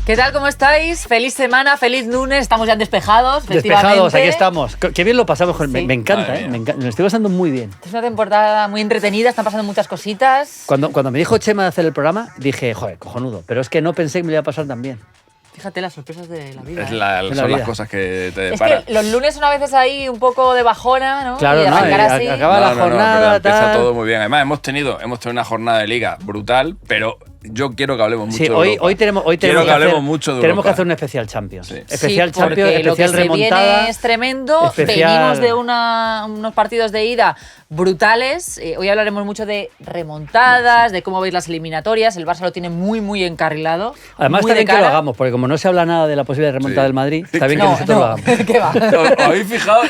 ¿Qué tal? ¿Cómo estáis? Feliz semana, feliz lunes. Estamos ya despejados, Despejados, aquí estamos. Qué bien lo pasamos. Sí. Me encanta, me lo estoy pasando muy bien. Es una temporada muy entretenida, están pasando muchas cositas. Cuando me dijo Chema de hacer el programa, dije, joder, cojonudo. Pero es que no pensé que me iba a pasar tan bien. Fíjate las sorpresas de la vida. Son las cosas que te deparan. Es que los lunes son a veces ahí un poco de bajona, ¿no? Claro, y así. acaba la jornada. Empieza todo muy bien. Además, hemos tenido una jornada de liga brutal, pero yo quiero que hablemos mucho de Europa. Hoy tenemos que hacer un especial Champions. Sí. Especial sí, Champions, especial lo que remontada. Se viene es tremendo. Venimos de unos partidos de ida brutales. Hoy hablaremos mucho de remontadas, de cómo veis las eliminatorias. El Barça lo tiene muy, muy encarrilado. Además, está bien que lo hagamos, porque como no se habla nada de la posible remontada del Madrid, está bien que nosotros lo hagamos. ¿Qué va? ¿Os habéis fijado?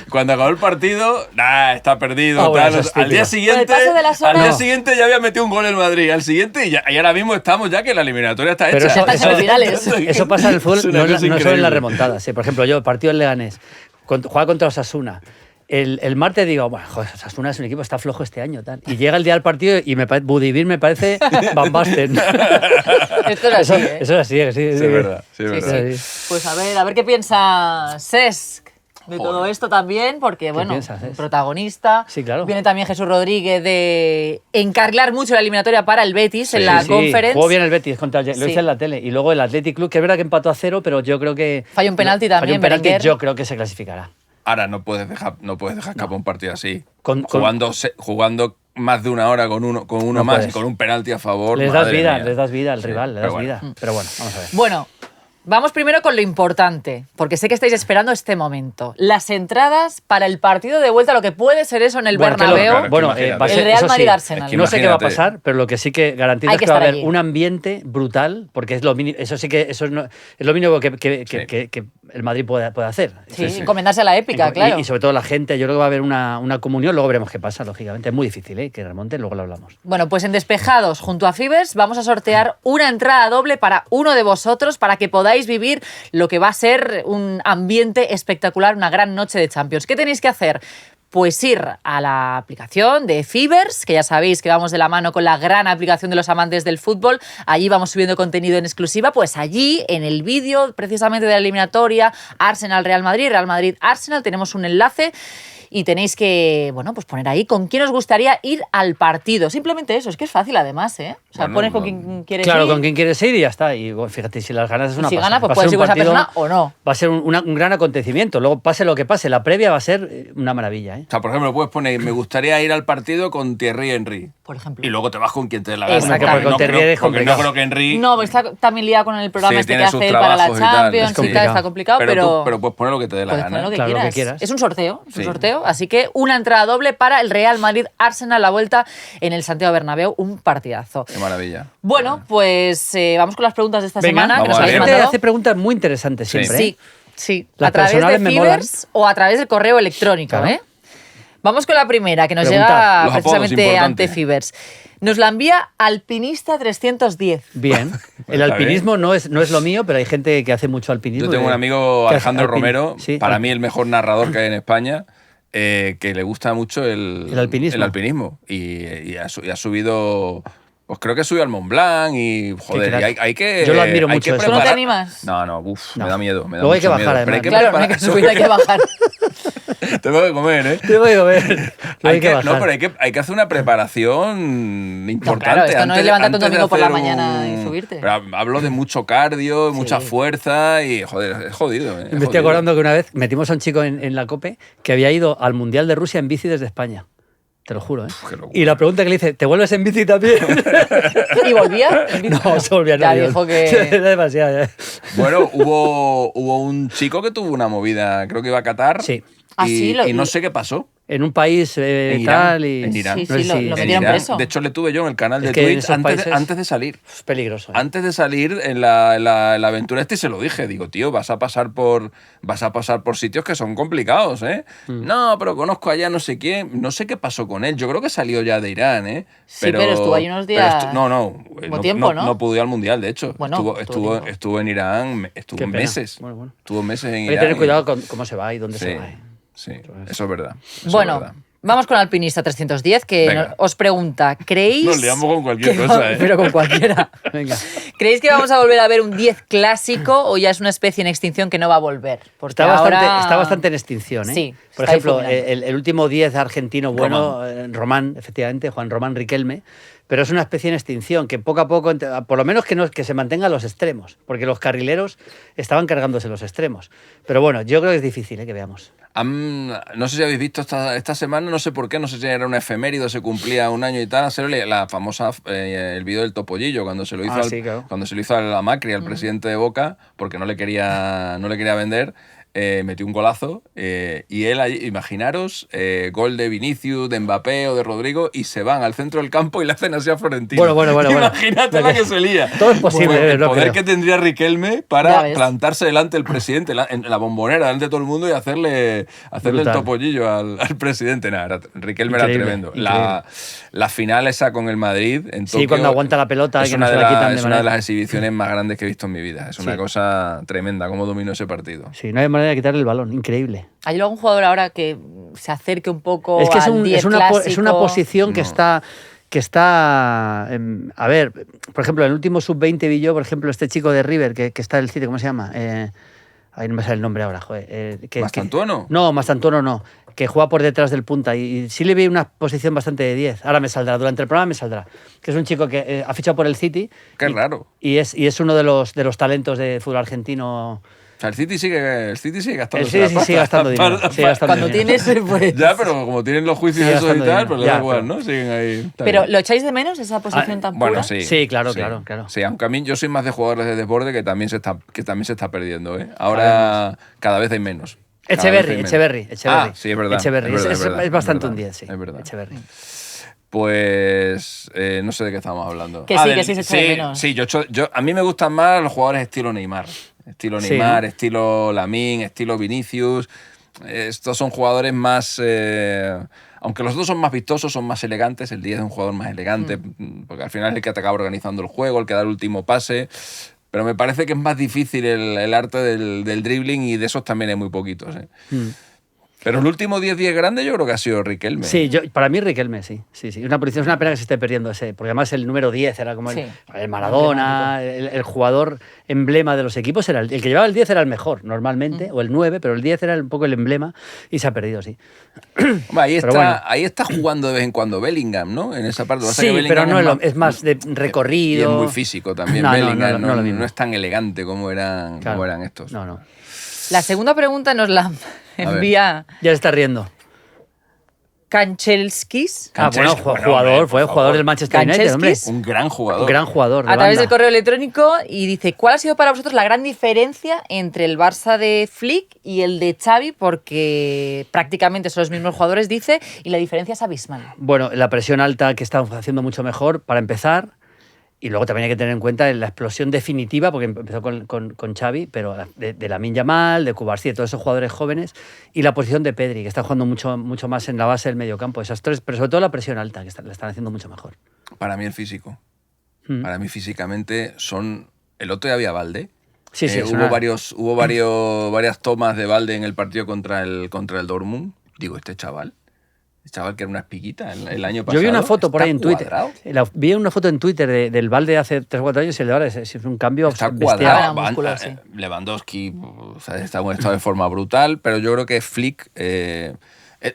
Cuando acabó el partido, está perdido. Bueno, al día siguiente ya había metido un gol el Madrid. Al siguiente, y ahora mismo estamos ya que la eliminatoria está pero hecha. Eso pasa en el fútbol, no solo en la remontada. Sí, por ejemplo, yo, el partido del Leganés, juega contra Osasuna. El martes digo, bueno, joder, Osasuna es un equipo, está flojo este año. Tal. Y llega el día del partido y Budivir me parece Van Basten. Esto es así, ¿eh? Eso es así, sí. Es verdad. Pues a ver qué piensa Cesc de todo esto también, porque bueno, protagonista. Sí, claro. Viene también Jesús Rodríguez de encarrilar mucho la eliminatoria para el Betis en la Conference. Jugó bien el Betis contra lo hice en la tele. Y luego el Athletic Club, que es verdad que empató a 0, pero yo creo que... Falló un penalti también, yo creo que se clasificará. Ahora no puedes dejar escapar un partido así. Jugando más de una hora con uno más y con un penalti a favor. Les das vida al rival, vida. Pero bueno, vamos a ver. Bueno, vamos primero con lo importante, porque sé que estáis esperando este momento. Las entradas para el partido de vuelta, lo que puede ser eso en el Bernabéu. Va a ser, el Real Madrid-Arsenal. No sé qué va a pasar, pero lo que sí que garantizo es que va a haber un ambiente brutal, porque es lo mínimo, es lo mínimo que el Madrid puede hacer. Sí, encomendarse a la épica, claro. Y sobre todo la gente, yo creo que va a haber una comunión, luego veremos qué pasa, lógicamente. Es muy difícil que remonte, luego lo hablamos. Bueno, pues en Despejados, junto a Fibers, vamos a sortear una entrada doble para uno de vosotros, para que podáis vivir lo que va a ser un ambiente espectacular, una gran noche de Champions. ¿Qué tenéis que hacer? Pues ir a la aplicación de Fibers, que ya sabéis que vamos de la mano con la gran aplicación de los amantes del fútbol. Allí vamos subiendo contenido en exclusiva. Pues allí, en el vídeo precisamente de la eliminatoria Arsenal-Real Madrid, Real Madrid-Arsenal, tenemos un enlace. Y tenéis que, pues poner ahí con quién os gustaría ir al partido. Simplemente eso, es que es fácil además, ¿eh? O sea, pones con quién quieres ir. Claro, con quién quieres ir y ya está. Y fíjate, si las ganas es una si pasada. Si gana, pues puedes ir con esa persona o no. Va a ser un gran acontecimiento. Luego, pase lo que pase, la previa va a ser una maravilla, ¿eh? O sea, por ejemplo, puedes poner, me gustaría ir al partido con Thierry Henry. Por ejemplo. Y luego te vas con quien te dé la gana. Exactamente. Porque no creo que Henry... No, está también liado con el programa que hace él para la Champions y tal, está complicado, pero puedes poner lo que te dé la gana. Lo que quieras. Es un sorteo, así que una entrada doble para el Real Madrid-Arsenal, la vuelta en el Santiago Bernabéu, un partidazo. Qué maravilla. Bueno, pues vamos con las preguntas de esta semana. La gente hace preguntas muy interesantes siempre. Sí. A través de Fibers o a través del correo electrónico, claro. Vamos con la primera, que nos llega precisamente ante Fibers. Nos la envía Alpinista 310. Bien. El alpinismo no es lo mío, pero hay gente que hace mucho alpinismo. Yo tengo un amigo, Alejandro Romero, para mí el mejor narrador que hay en España, que le gusta mucho el alpinismo. Y ha subido... Pues creo que subió al Mont Blanc y, joder, hay que... Yo lo admiro mucho. ¿Tú no te animas? No, me da miedo. Luego hay que bajar, además. Claro, no hay que subir, hay que bajar. Tengo que comer, ¿eh? Tengo que comer. Hay que hacer una preparación importante. Claro, esto no es levantarte un domingo por la mañana y subirte. Pero hablo de mucho cardio, mucha fuerza y, joder, es jodido. Me estoy acordando que una vez metimos a un chico en la COPE que había ido al Mundial de Rusia en bici desde España. Te lo juro, ¿eh? Y la pregunta que le hice, ¿te vuelves en bici también? ¿Y volvía? No, se volvía. Ya dijo que... demasiado. Bueno, hubo un chico que tuvo una movida, creo que iba a Qatar. Sí. Y no sé qué pasó. En un país en tal Irán, en Irán. Sí, lo metieron preso. De hecho, le tuve yo en el canal de Twitch antes de salir. Es peligroso. Antes de salir en la aventura y se lo dije. Digo, tío, vas a pasar por sitios que son complicados, ¿eh? No, pero conozco allá no sé quién. No sé qué pasó con él. Yo creo que salió ya de Irán, ¿eh? Pero estuvo ahí unos días... No pudo ir al Mundial, de hecho. Bueno, estuvo en Irán, estuvo meses. Bueno. Estuvo meses en Irán. Hay que tener cuidado con cómo se va y dónde se va. Sí, eso es verdad. Vamos con Alpinista 310, que os pregunta, ¿creéis... Nos liamos con cualquier cosa, ¿eh? Pero con cualquiera. Venga. ¿Creéis que vamos a volver a ver un 10 clásico o ya es una especie en extinción que no va a volver? Está bastante en extinción, ¿eh? Sí. Por ejemplo, el último 10 argentino bueno, Román, efectivamente, Juan Román Riquelme, pero es una especie en extinción, que poco a poco, por lo menos que se mantengan los extremos, porque los carrileros estaban cargándose los extremos. Pero bueno, yo creo que es difícil que veamos. No sé si habéis visto esta semana, no sé por qué, no sé si era una efeméride, se cumplía un año y tal, hacerle la famosa, el vídeo del topollillo, cuando se lo hizo, cuando se lo hizo a Macri, al presidente de Boca, porque no le quería vender. Metió un golazo y él, imaginaros, gol de Vinicius, de Mbappé o de Rodrigo, y se van al centro del campo y le hacen así a Florentino. Bueno. Imagínate la que se lía. Todo es posible. El poder que tendría Riquelme para plantarse delante del presidente, en la Bombonera, delante de todo el mundo y hacerle el topollillo al presidente. Riquelme era tremendo. La final esa con el Madrid en Tokio, cuando aguanta la pelota, es una de las exhibiciones más grandes que he visto en mi vida. Es una cosa tremenda cómo dominó ese partido. Sí, no hay manera de quitarle el balón, increíble. ¿Hay algún jugador ahora que se acerque un poco es que al 10 clásico? Es una posición que está a ver, por ejemplo, en el último sub-20 vi yo, por ejemplo, este chico de River que está en el City, ¿cómo se llama? Ahí no me sale el nombre ahora, joder. ¿Mastantuono? No, Mastantuono no, que juega por detrás del punta y sí le vi una posición bastante de 10. Ahora me saldrá, durante el programa me saldrá. Que es un chico que ha fichado por el City. Qué raro. Y es uno de los talentos de fútbol argentino. O sea, el City sigue gastando. El City sigue gastando dinero. Cuando tienes, pues... Ya, pero como tienen los juicios esos y tal, pues le da igual, ¿no? Siguen ahí. Pero ¿lo echáis de menos esa posición tan pura? Bueno, sí. Sí, claro. Sí, aunque a mí yo soy más de jugadores de desborde que también se está perdiendo, ¿eh? Ahora cada vez hay menos. Echeverri. Sí, es verdad. Echeverri. Es bastante un 10, sí. Es verdad. Echeverri. Pues no sé de qué estamos hablando. Que sí se echa de menos. Sí, a mí me gustan más los jugadores estilo Neymar. Estilo Neymar, estilo Lamine, estilo Vinicius. Estos son jugadores más... aunque los dos son más vistosos, son más elegantes. El 10 es un jugador más elegante, porque al final es el que te acaba organizando el juego, el que da el último pase. Pero me parece que es más difícil el arte del dribbling, y de esos también hay muy poquitos. Pero el último 10-10 grande yo creo que ha sido Riquelme. Sí, para mí Riquelme, sí. Una posición, es una pena que se esté perdiendo ese, porque además el número 10 era como el Maradona, el jugador emblema de los equipos, era el que llevaba el 10 era el mejor normalmente, o el 9, pero el 10 era un poco el emblema y se ha perdido, sí. Hombre, ahí está jugando de vez en cuando Bellingham, ¿no? En esa parte. Sí, pero no es más de recorrido. Y es muy físico también. Bellingham no es tan elegante como eran estos. No. La segunda pregunta nos la envía... Ya se está riendo. Kanchelskis. Bueno, fue jugador del Manchester United, hombre. Un gran jugador. Un gran jugador. A través del correo electrónico, y dice: ¿cuál ha sido para vosotros la gran diferencia entre el Barça de Flick y el de Xavi? Porque prácticamente son los mismos jugadores, dice, y la diferencia es abismal. Bueno, la presión alta, que están haciendo mucho mejor, para empezar. Y luego también hay que tener en cuenta la explosión definitiva, porque empezó con Xavi, pero de Lamine Yamal, de Cubarsí, de todos esos jugadores jóvenes, y la posición de Pedri, que está jugando mucho más en la base del mediocampo. Esas tres, pero sobre todo la presión alta, que la están haciendo mucho mejor. Para mí el físico. Para mí físicamente son... El otro día había Valde. Sí, hubo varias tomas de Valde en el partido contra el Dortmund. Digo, este chaval que era una espiguita el año pasado. Yo vi una foto por ahí en Twitter. Vi una foto en Twitter del Valde hace 3 o 4 años y el de ahora es un cambio bestial. Lewandowski está en un estado de forma brutal, pero yo creo que Flick...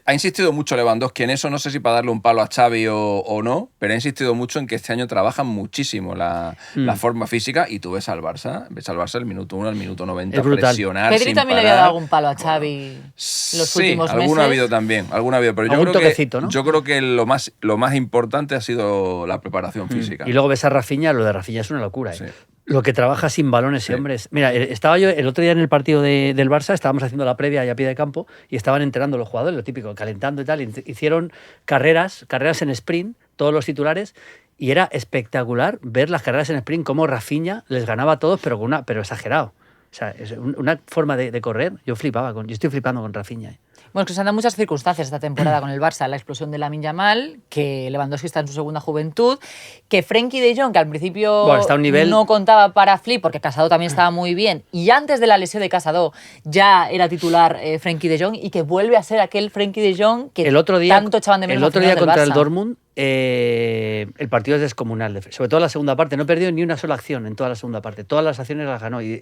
ha insistido mucho Lewandowski en eso, no sé si para darle un palo a Xavi o no, pero ha insistido mucho en que este año trabajan muchísimo la forma física, y tú ves al Barça el minuto 1 al minuto 90 presionar Pedri también le había dado algún palo a Xavi los últimos meses. Alguno ha habido también, pero yo creo que lo más importante ha sido la preparación física. Y luego ves a Rafinha, lo de Rafinha es una locura. Sí. Lo que trabaja sin balón ese hombre es... Mira, estaba yo el otro día en el partido del Barça, estábamos haciendo la previa ahí a pie de campo y estaban entrenando los jugadores, lo típico, calentando y tal. Hicieron carreras en sprint, todos los titulares, y era espectacular ver las carreras en sprint, cómo Rafinha les ganaba a todos, pero exagerado. O sea, es una forma de correr. Yo estoy flipando con Rafinha. Bueno, es que se han dado muchas circunstancias esta temporada con el Barça. La explosión de Lamine Yamal, que Lewandowski está en su segunda juventud, que Frenkie de Jong, que al principio está a un nivel... no contaba para Flick, porque Casado también estaba muy bien, y antes de la lesión de Casado ya era titular Frenkie de Jong, y que vuelve a ser aquel Frenkie de Jong que tanto echaban de menos. El otro día contra el Dortmund el partido es descomunal, sobre todo la segunda parte. No perdió ni una sola acción en toda la segunda parte. Todas las acciones las ganó. Y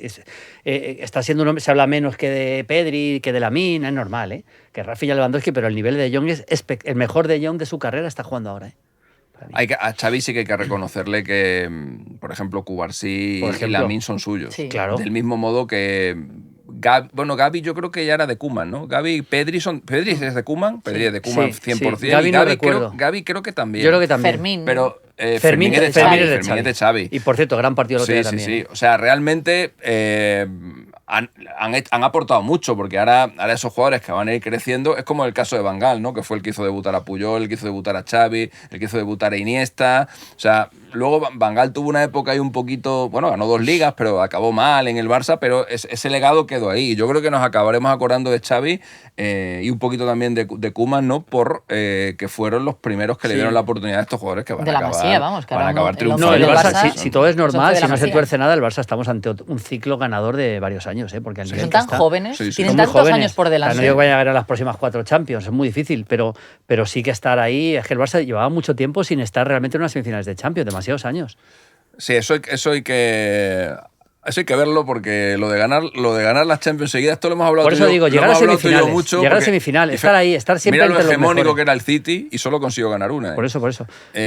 está siendo un hombre, se habla menos que de Pedri, que de Lamine, es normal, que Rafinha, Lewandowski, pero el nivel de Jong es el mejor de Jong de su carrera está jugando ahora. A Xavi sí que hay que reconocerle que, por ejemplo, Cubarsí y Lamine son suyos. Sí. Claro. Del mismo modo que Gavi yo creo que ya era de Koeman, ¿no? Gavi y Pedri es de Koeman, Pedri es de Koeman 100%. Sí. Gavi creo que también. Yo creo que también. Fermín. Pero Fermín es de Xavi. Y por cierto, gran partido lo tenía también. Sí. O sea, realmente han aportado mucho, porque ahora esos jugadores que van a ir creciendo, es como el caso de Van Gaal, ¿no? Que fue el que hizo debutar a Puyol, el que hizo debutar a Xavi, el que hizo debutar a Iniesta. O sea, luego Van Gaal tuvo una época ahí un poquito, bueno, ganó 2 ligas, pero acabó mal en el Barça, pero ese legado quedó ahí. Yo creo que nos acabaremos acordando de Xavi y un poquito también de Koeman, ¿no? Por que fueron los primeros que le dieron la oportunidad a estos jugadores que van a acabar triunfando. No, el Barça, si todo es normal, si no se tuerce nada, el Barça estamos ante un ciclo ganador de varios años, porque al nivel son tan jóvenes, tienen tantos jóvenes. Años por delante. No digo que vayan a ganar las próximas 4 Champions, es muy difícil, pero sí que estar ahí. Es que el Barça llevaba mucho tiempo sin estar realmente en unas semifinales de Champions, demasiados años. Sí, eso hay que verlo, porque lo de ganar las Champions seguidas, esto lo hemos hablado. Por eso digo, llegar a semifinales, estar ahí, estar siempre entre los mejores. Mira lo hegemónico que era el City y solo consiguió ganar una. Por eso.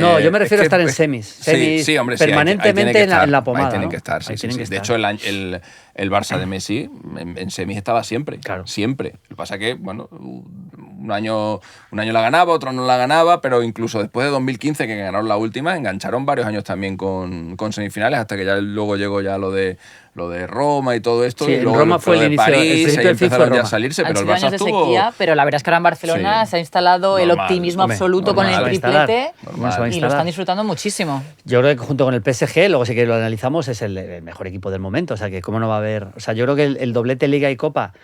No, yo me refiero a estar en semis. Sí, hombre, permanentemente en la pomada. Ahí tienen que estar, sí. De hecho, el Barça de Messi en semis estaba siempre. Claro. Siempre. Lo que pasa es que, bueno, un año la ganaba, otro no la ganaba, pero incluso después de 2015, que ganaron la última, engancharon varios años también con semifinales, hasta que ya luego llegó ya lo de Roma y todo esto. Sí, y luego Roma fue el inicio, París, y empezaron ya a salirse, pero el Barça estuvo... sequía, pero la verdad es que ahora en Barcelona se ha instalado el optimismo absoluto con el triplete y lo están disfrutando muchísimo. Yo creo que junto con el PSG, luego sí que lo analizamos, es el mejor equipo del momento, o sea que cómo no va a haber... O sea, yo creo que el doblete Liga y Copa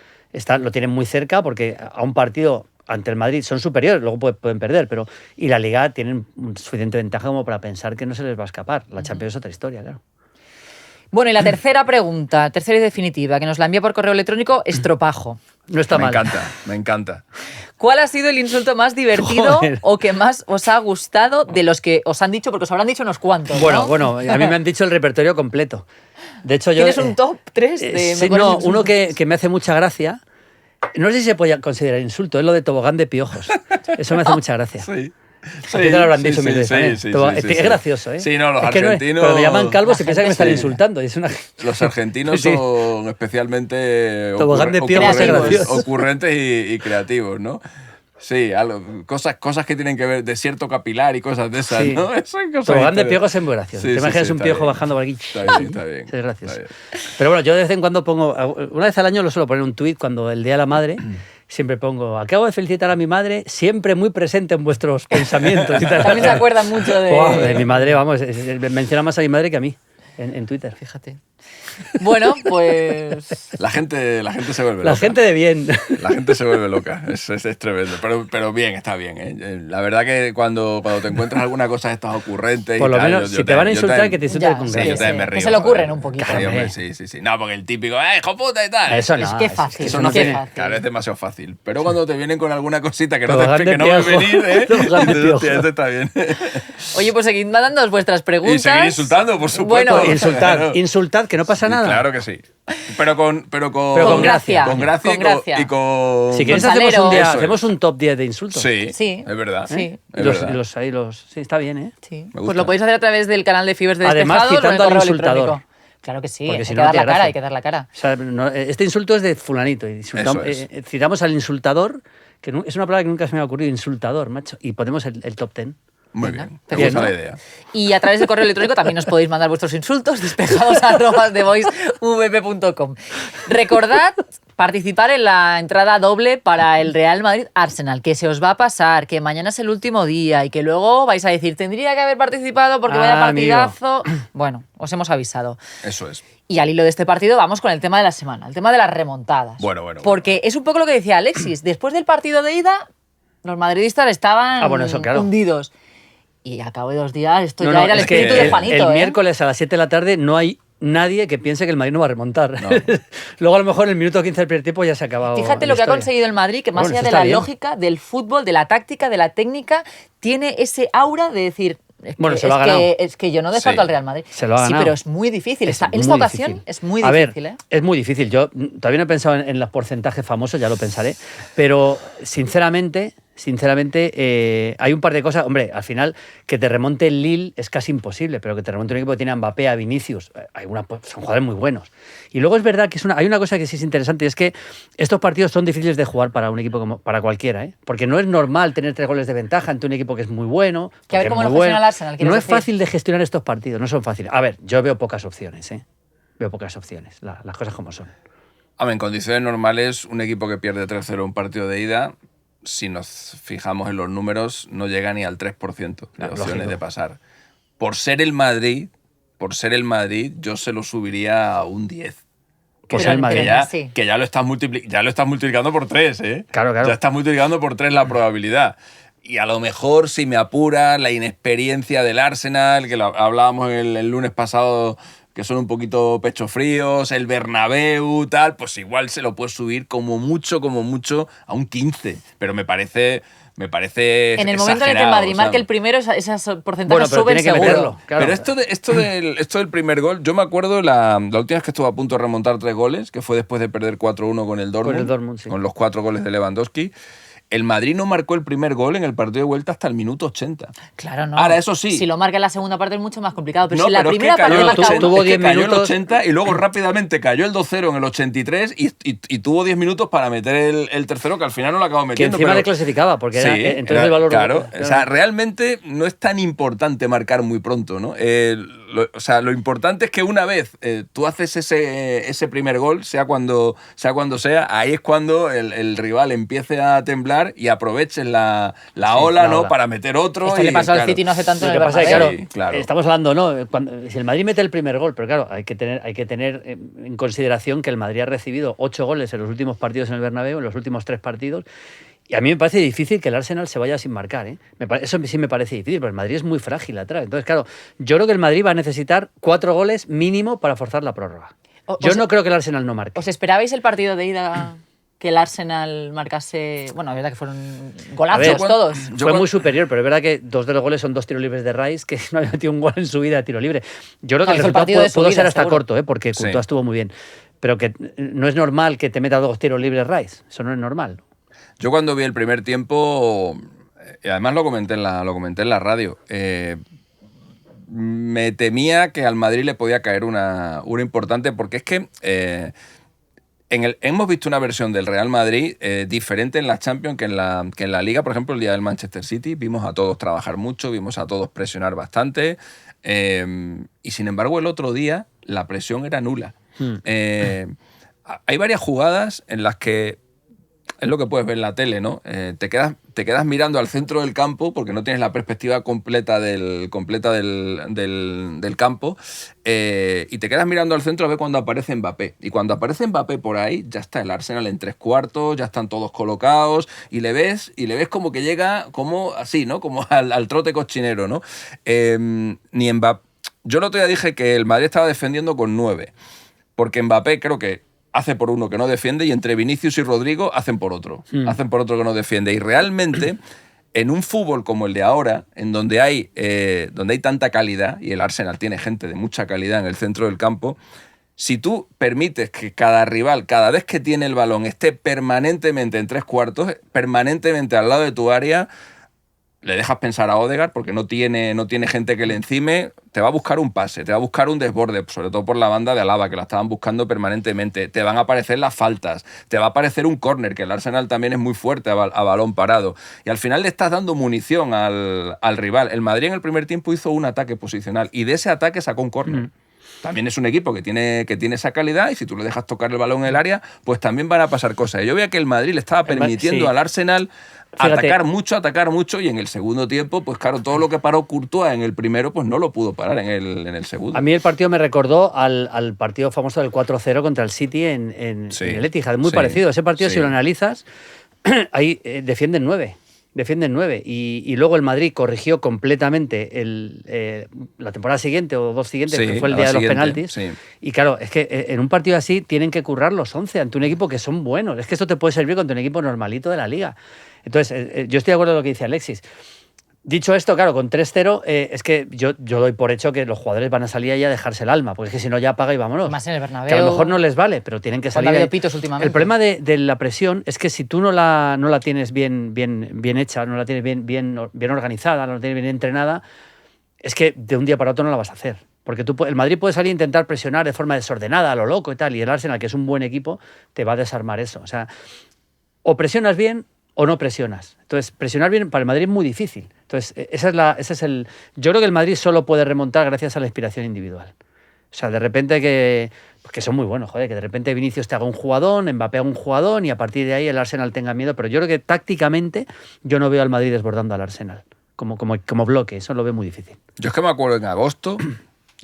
lo tienen muy cerca, porque a un partido ante el Madrid son superiores, luego pueden perder, pero y la Liga tienen suficiente ventaja como para pensar que no se les va a escapar. La Champions es otra historia, claro. Bueno, y la tercera pregunta, tercera y definitiva, que nos la envía por correo electrónico, Estropajo. No está mal. Me encanta. ¿Cuál ha sido el insulto más divertido o que más os ha gustado de los que os han dicho? Porque os habrán dicho unos cuantos, ¿no? Bueno, a mí me han dicho el repertorio completo. De hecho, ¿Tienes un top 3 de mejores No, uno que me hace mucha gracia. No sé si se puede considerar insulto, es lo de tobogán de piojos. Eso me hace mucha gracia. Sí. A ti te lo habrán dicho mil veces. Es gracioso, ¿eh? Sí, no, los argentinos... Cuando me llaman calvos se piensa que me están insultando. Los argentinos son especialmente ocurrentes y creativos, ¿no? Sí, cosas que tienen que ver, desierto capilar y cosas de esas, ¿no? Tobogán de piojos es muy gracioso. Te imaginas un piojo bajando por aquí. Está bien. Es gracioso. Pero bueno, yo de vez en cuando pongo... Una vez al año lo suelo poner un tuit cuando el Día de la Madre... Siempre pongo, acabo de felicitar a mi madre, siempre muy presente en vuestros pensamientos. También se acuerdan mucho de mi madre, vamos, menciona más a mi madre que a mí en Twitter. Fíjate. Bueno, pues... La gente se vuelve loca. La gente de bien. La gente se vuelve loca, es tremendo. Pero bien, está bien, ¿eh? La verdad que cuando te encuentras alguna cosa de estas ocurrentes... Por lo menos, si te van a insultar, que te insulten con gracia. Yo también me río. Que se le ocurren un poquito. Sí. No, porque el típico, hijo puta y tal. Eso no. Es que fácil. Eso no tiene... Claro, es demasiado fácil. Pero cuando te vienen con alguna cosita que no va a venir, este está bien. Oye, pues seguid mandándonos vuestras preguntas. Y seguir insultando, por supuesto. Bueno, insultad, que no pasa nada. Claro que sí. Pero con gracia. Con gracia y con... Si quieres hacemos un top 10 de insultos. Sí, es verdad. Sí. Sí, está bien, ¿eh? Sí. Pues lo podéis hacer a través del canal de Fibers de Despejados. Además, citando al insultador. Claro que sí, hay que dar la cara. O sea, este insulto es de fulanito. Citamos al insultador, que es una palabra que nunca se me ha ocurrido, insultador, macho. Y ponemos el top 10. Muy bien, me gusta la idea. Y a través de correo electrónico también nos podéis mandar vuestros insultos, despejados@thevoicevp.com. Recordad participar en la entrada doble para el Real Madrid-Arsenal, que se os va a pasar, que mañana es el último día y que luego vais a decir, tendría que haber participado porque vaya partidazo. Amigo. Bueno, os hemos avisado. Eso es. Y al hilo de este partido vamos con el tema de la semana, el tema de las remontadas. Bueno. Porque es un poco lo que decía Alexis, después del partido de ida, los madridistas estaban hundidos. Y a cabo de 2 días esto ya era el espíritu de Juanito. El miércoles a las 7 de la tarde no hay nadie que piense que el Madrid no va a remontar. No. Luego a lo mejor en el minuto 15 del primer tiempo ya se ha acabado. Fíjate lo que ha conseguido el Madrid, que más allá de la lógica, del fútbol, de la táctica, de la técnica, tiene ese aura de decir... Es que yo no descarto al Real Madrid. Se lo ha ganado. Sí, pero es muy difícil. En esta ocasión es muy difícil. Es muy difícil. Yo todavía no he pensado en los porcentajes famosos, ya lo pensaré. Pero sinceramente, hay un par de cosas. Hombre, al final, que te remonte el Lille es casi imposible, pero que te remonte un equipo que tiene a Mbappé, a Vinicius, son jugadores muy buenos. Y luego es verdad que hay una cosa que sí es interesante, y es que estos partidos son difíciles de jugar para un equipo para cualquiera, ¿eh? Porque no es normal tener 3 goles de ventaja ante un equipo que es muy bueno. Que a ver cómo lo gestiona el Arsenal. No es fácil de gestionar estos partidos, no son fáciles. A ver, yo veo pocas opciones, ¿eh? Veo pocas opciones, las cosas como son. En condiciones normales, un equipo que pierde 3-0 un partido de ida, si nos fijamos en los números, no llega ni al 3% de opciones de pasar. Por ser el Madrid, yo se lo subiría a un 10. Que ya lo estás multiplicando por 3, ¿eh? Claro. Ya estás multiplicando por 3 la probabilidad. Y a lo mejor, si me apura, la inexperiencia del Arsenal, que hablábamos el lunes pasado, que son un poquito pecho fríos, el Bernabéu, tal, pues igual se lo puedes subir como mucho, a un 15. Pero me parece en el momento en el que el Madrid marque el primero, esas porcentajes suben seguro. Claro. Pero esto del primer gol, yo me acuerdo la última vez que estuve a punto de remontar 3 goles, que fue después de perder 4-1 con el Dortmund, sí. Con los 4 goles de Lewandowski. El Madrid no marcó el primer gol en el partido de vuelta hasta el minuto 80. Claro, no. Ahora, eso sí. Si lo marca en la segunda parte es mucho más complicado. Pero si la primera parte marca tuvo 10 minutos. Cayó el 80 y luego rápidamente cayó el 2-0 en el 83 y tuvo 10 minutos para meter el tercero, que al final no lo acabó metiendo. Que encima le clasificaba, porque entonces el valor... Claro, o sea, realmente no es tan importante marcar muy pronto, ¿no? Lo importante es que una vez tú haces ese primer gol, sea cuando sea, ahí es cuando el rival empiece a temblar y aprovechen la ola, ¿no? Para meter otro. Esto le pasó al City no hace tanto en el Bernabéu. Claro. Estamos hablando, ¿no? Si el Madrid mete el primer gol, pero claro, hay que tener en consideración que el Madrid ha recibido 8 goles en los últimos partidos en el Bernabéu, en los últimos 3 partidos. Y a mí me parece difícil que el Arsenal se vaya sin marcar, ¿eh? Eso sí me parece difícil, porque el Madrid es muy frágil atrás. Entonces, claro, yo creo que el Madrid va a necesitar 4 goles mínimo para forzar la prórroga. Yo no creo que el Arsenal no marque. ¿Os esperabais el partido de ida que el Arsenal marcase? Bueno, es verdad que fueron golazos todos. Fue muy superior, pero es verdad que 2 de los goles son 2 tiros libres de Rice, que no había metido un gol en su vida de tiro libre. Yo creo que el resultado pudo ser hasta corto, porque Courtois estuvo muy bien. Pero que no es normal que te meta 2 tiros libres Rice. Eso no es normal. Yo cuando vi el primer tiempo, además lo comenté en la radio, me temía que al Madrid le podía caer una importante, porque es que hemos visto una versión del Real Madrid diferente en la Champions que en la Liga. Por ejemplo, el día del Manchester City vimos a todos trabajar mucho, vimos a todos presionar bastante, y sin embargo el otro día la presión era nula. Hay varias jugadas en las que es lo que puedes ver en la tele, ¿no? Te quedas mirando al centro del campo porque no tienes la perspectiva completa del campo, y te quedas mirando al centro a ver cuando aparece Mbappé. Y cuando aparece Mbappé por ahí, ya está el Arsenal en 3/4, ya están todos colocados y le ves como que llega como así, ¿no? Como al trote cochinero, ¿no? Ni Mbappé. Yo el otro día dije que el Madrid estaba defendiendo con 9, porque Mbappé creo que hace por uno que no defiende y entre Vinicius y Rodrigo hacen por otro. Hacen por otro que no defiende. Y realmente, en un fútbol como el de ahora, en donde hay tanta calidad, y el Arsenal tiene gente de mucha calidad en el centro del campo, si tú permites que cada rival, cada vez que tiene el balón, esté permanentemente en 3/4, permanentemente al lado de tu área, le dejas pensar a Odegaard porque no tiene gente que le encime, te va a buscar un pase, te va a buscar un desborde, sobre todo por la banda de Alaba, que la estaban buscando permanentemente, te van a aparecer las faltas, te va a aparecer un córner, que el Arsenal también es muy fuerte a balón parado, y al final le estás dando munición al rival. El Madrid en el primer tiempo hizo un ataque posicional y de ese ataque sacó un córner. También es un equipo que tiene esa calidad, y si tú le dejas tocar el balón en el área, pues también van a pasar cosas. Y yo veía que el Madrid le estaba permitiendo al Arsenal atacar mucho, y en el segundo tiempo, pues claro, todo lo que paró Courtois en el primero, pues no lo pudo parar en el segundo. A mí el partido me recordó al partido famoso del 4-0 contra el City en el Etihad, muy parecido. Ese partido, si lo analizas, ahí defienden 9. defienden 9. Y luego el Madrid corrigió completamente la temporada siguiente o 2 siguientes, que fue el día de los penaltis. Sí. Y claro, es que en un partido así tienen que currar los 11 ante un equipo que son buenos. Es que esto te puede servir contra un equipo normalito de la Liga. Entonces, yo estoy de acuerdo con lo que dice Alexis. Dicho esto, claro, con 3-0, es que yo doy por hecho que los jugadores van a salir ahí a dejarse el alma, porque es que si no ya apaga y vámonos. Más en el Bernabéu. Que a lo mejor no les vale, pero tienen que salir. El problema de la presión es que si tú no la tienes bien hecha, no la tienes bien organizada, no la tienes bien entrenada, es que de un día para otro no la vas a hacer. Porque el Madrid puede salir a intentar presionar de forma desordenada, a lo loco y tal, y el Arsenal, que es un buen equipo, te va a desarmar eso. O sea, o presionas bien o no presionas. Entonces, presionar bien para el Madrid es muy difícil. Entonces, yo creo que el Madrid solo puede remontar gracias a la inspiración individual. O sea, de repente que son muy buenos, joder, que de repente Vinicius te haga un jugadón, Mbappé haga un jugadón y a partir de ahí el Arsenal tenga miedo. Pero yo creo que tácticamente yo no veo al Madrid desbordando al Arsenal como bloque. Eso lo veo muy difícil. Yo es que me acuerdo en agosto,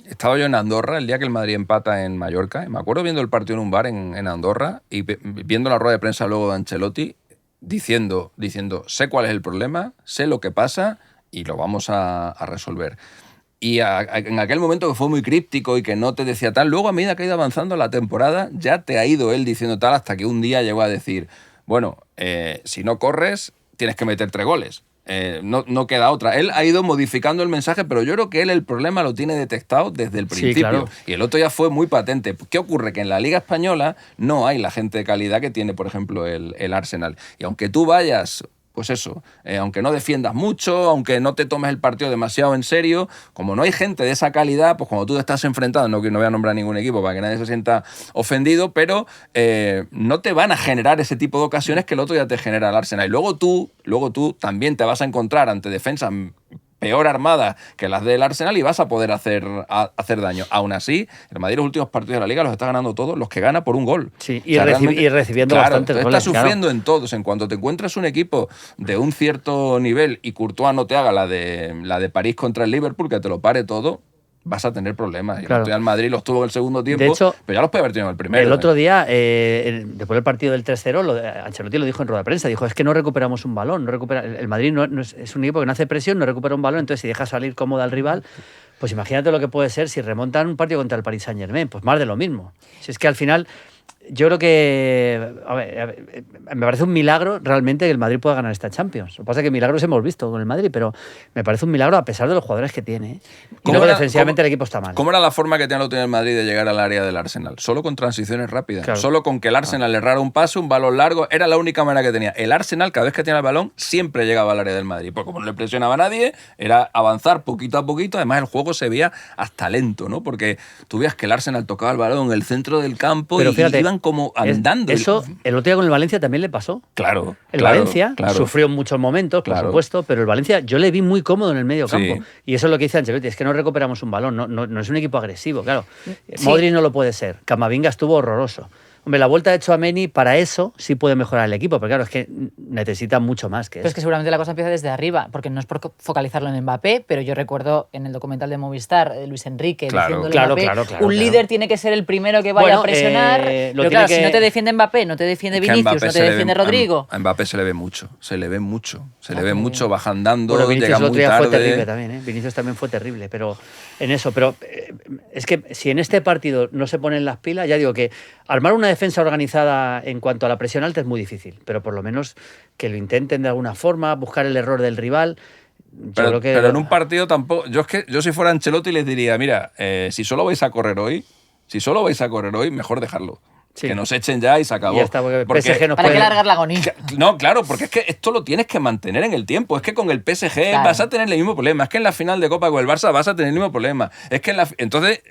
estaba yo en Andorra el día que el Madrid empata en Mallorca, y me acuerdo viendo el partido en un bar en Andorra y viendo la rueda de prensa luego de Ancelotti, diciendo, sé cuál es el problema, sé lo que pasa y lo vamos a resolver. Y en aquel momento que fue muy críptico y que no te decía tal, luego a medida que ha ido avanzando la temporada, ya te ha ido él diciendo tal, hasta que un día llegó a decir, bueno, si no corres, tienes que meter 3 goles. No queda otra. Él ha ido modificando el mensaje, pero yo creo que él el problema lo tiene detectado desde el principio. Sí, claro. Y el otro ya fue muy patente. ¿Qué ocurre? Que en la Liga Española no hay la gente de calidad que tiene, por ejemplo, el Arsenal. Y aunque tú vayas... Pues eso, aunque no defiendas mucho, aunque no te tomes el partido demasiado en serio, como no hay gente de esa calidad, pues cuando tú te estás enfrentando, no voy a nombrar ningún equipo para que nadie se sienta ofendido, pero no te van a generar ese tipo de ocasiones que el otro ya te genera el Arsenal. Y luego tú también te vas a encontrar ante defensas peor armadas que las del Arsenal y vas a poder hacer daño. Aún así, el Madrid los últimos partidos de la Liga los está ganando todos, los que gana por un gol. Sí, y recibiendo bastantes goles. Está sufriendo en todos. En cuanto te encuentras un equipo de un cierto nivel y Courtois no te haga la de París contra el Liverpool, que te lo pare todo, vas a tener problemas. Claro. Y el Madrid los tuvo en el segundo tiempo, de hecho, pero ya los puede haber tenido en el primero. El otro día, después del partido del 3-0, Ancelotti lo dijo en rueda de prensa, dijo, es que no recuperamos un balón, el Madrid es un equipo que no hace presión, no recupera un balón, entonces si deja salir cómodo al rival, pues imagínate lo que puede ser si remontan un partido contra el Paris Saint-Germain, pues más de lo mismo. Si es que al final... Yo creo que me parece un milagro realmente que el Madrid pueda ganar esta Champions. Lo que pasa es que milagros hemos visto con el Madrid, pero me parece un milagro a pesar de los jugadores que tiene. Y luego defensivamente el equipo está mal. ¿Cómo era la forma que tenía el Madrid de llegar al área del Arsenal? Solo con transiciones rápidas. Claro. Solo con que el Arsenal le errara un pase, un balón largo. Era la única manera que tenía. El Arsenal, cada vez que tenía el balón, siempre llegaba al área del Madrid. Porque como no le presionaba a nadie, era avanzar poquito a poquito. Además, el juego se veía hasta lento, ¿no? Porque tú veías que el Arsenal tocaba el balón en el centro del campo, pero fíjate, iban como andando. Eso el otro día con el Valencia también le pasó. Claro. Valencia sufrió en muchos momentos, por supuesto, pero el Valencia yo le vi muy cómodo en el medio campo. Sí. Y eso es lo que dice Ancelotti, es que no recuperamos un balón, no es un equipo agresivo, claro. Sí. Modric no lo puede ser, Camavinga estuvo horroroso. Hombre, la vuelta de Tchouaméni para eso sí puede mejorar el equipo, pero claro, es que necesita mucho más que eso. Pero es que seguramente la cosa empieza desde arriba, porque no es por focalizarlo en Mbappé, pero yo recuerdo en el documental de Movistar, Luis Enrique diciéndole a Mbappé, un líder tiene que ser el primero que vaya a presionar, pero claro, si no te defiende Mbappé, no te defiende Vinicius, no te defiende Rodrigo. A Mbappé se le ve mucho, se le ve mucho, baja andando, bueno, Vinicius llega el otro muy día tarde. Fue terrible también, ¿eh? Vinicius también fue terrible, pero en eso, pero es que si en este partido no se ponen las pilas, ya digo que armar una defensa organizada en cuanto a la presión alta es muy difícil, pero por lo menos que lo intenten de alguna forma, buscar el error del rival. Pero en un partido tampoco... Yo si fuera Ancelotti les diría, mira, si solo vais a correr hoy, mejor dejarlo. Sí. Que nos echen ya y se acabó. Ya está, porque PSG nos ¿para qué largar la agonía? No, claro, porque es que esto lo tienes que mantener en el tiempo. Es que con el PSG vas a tener el mismo problema. Es que en la final de Copa con el Barça vas a tener el mismo problema. Es que entonces,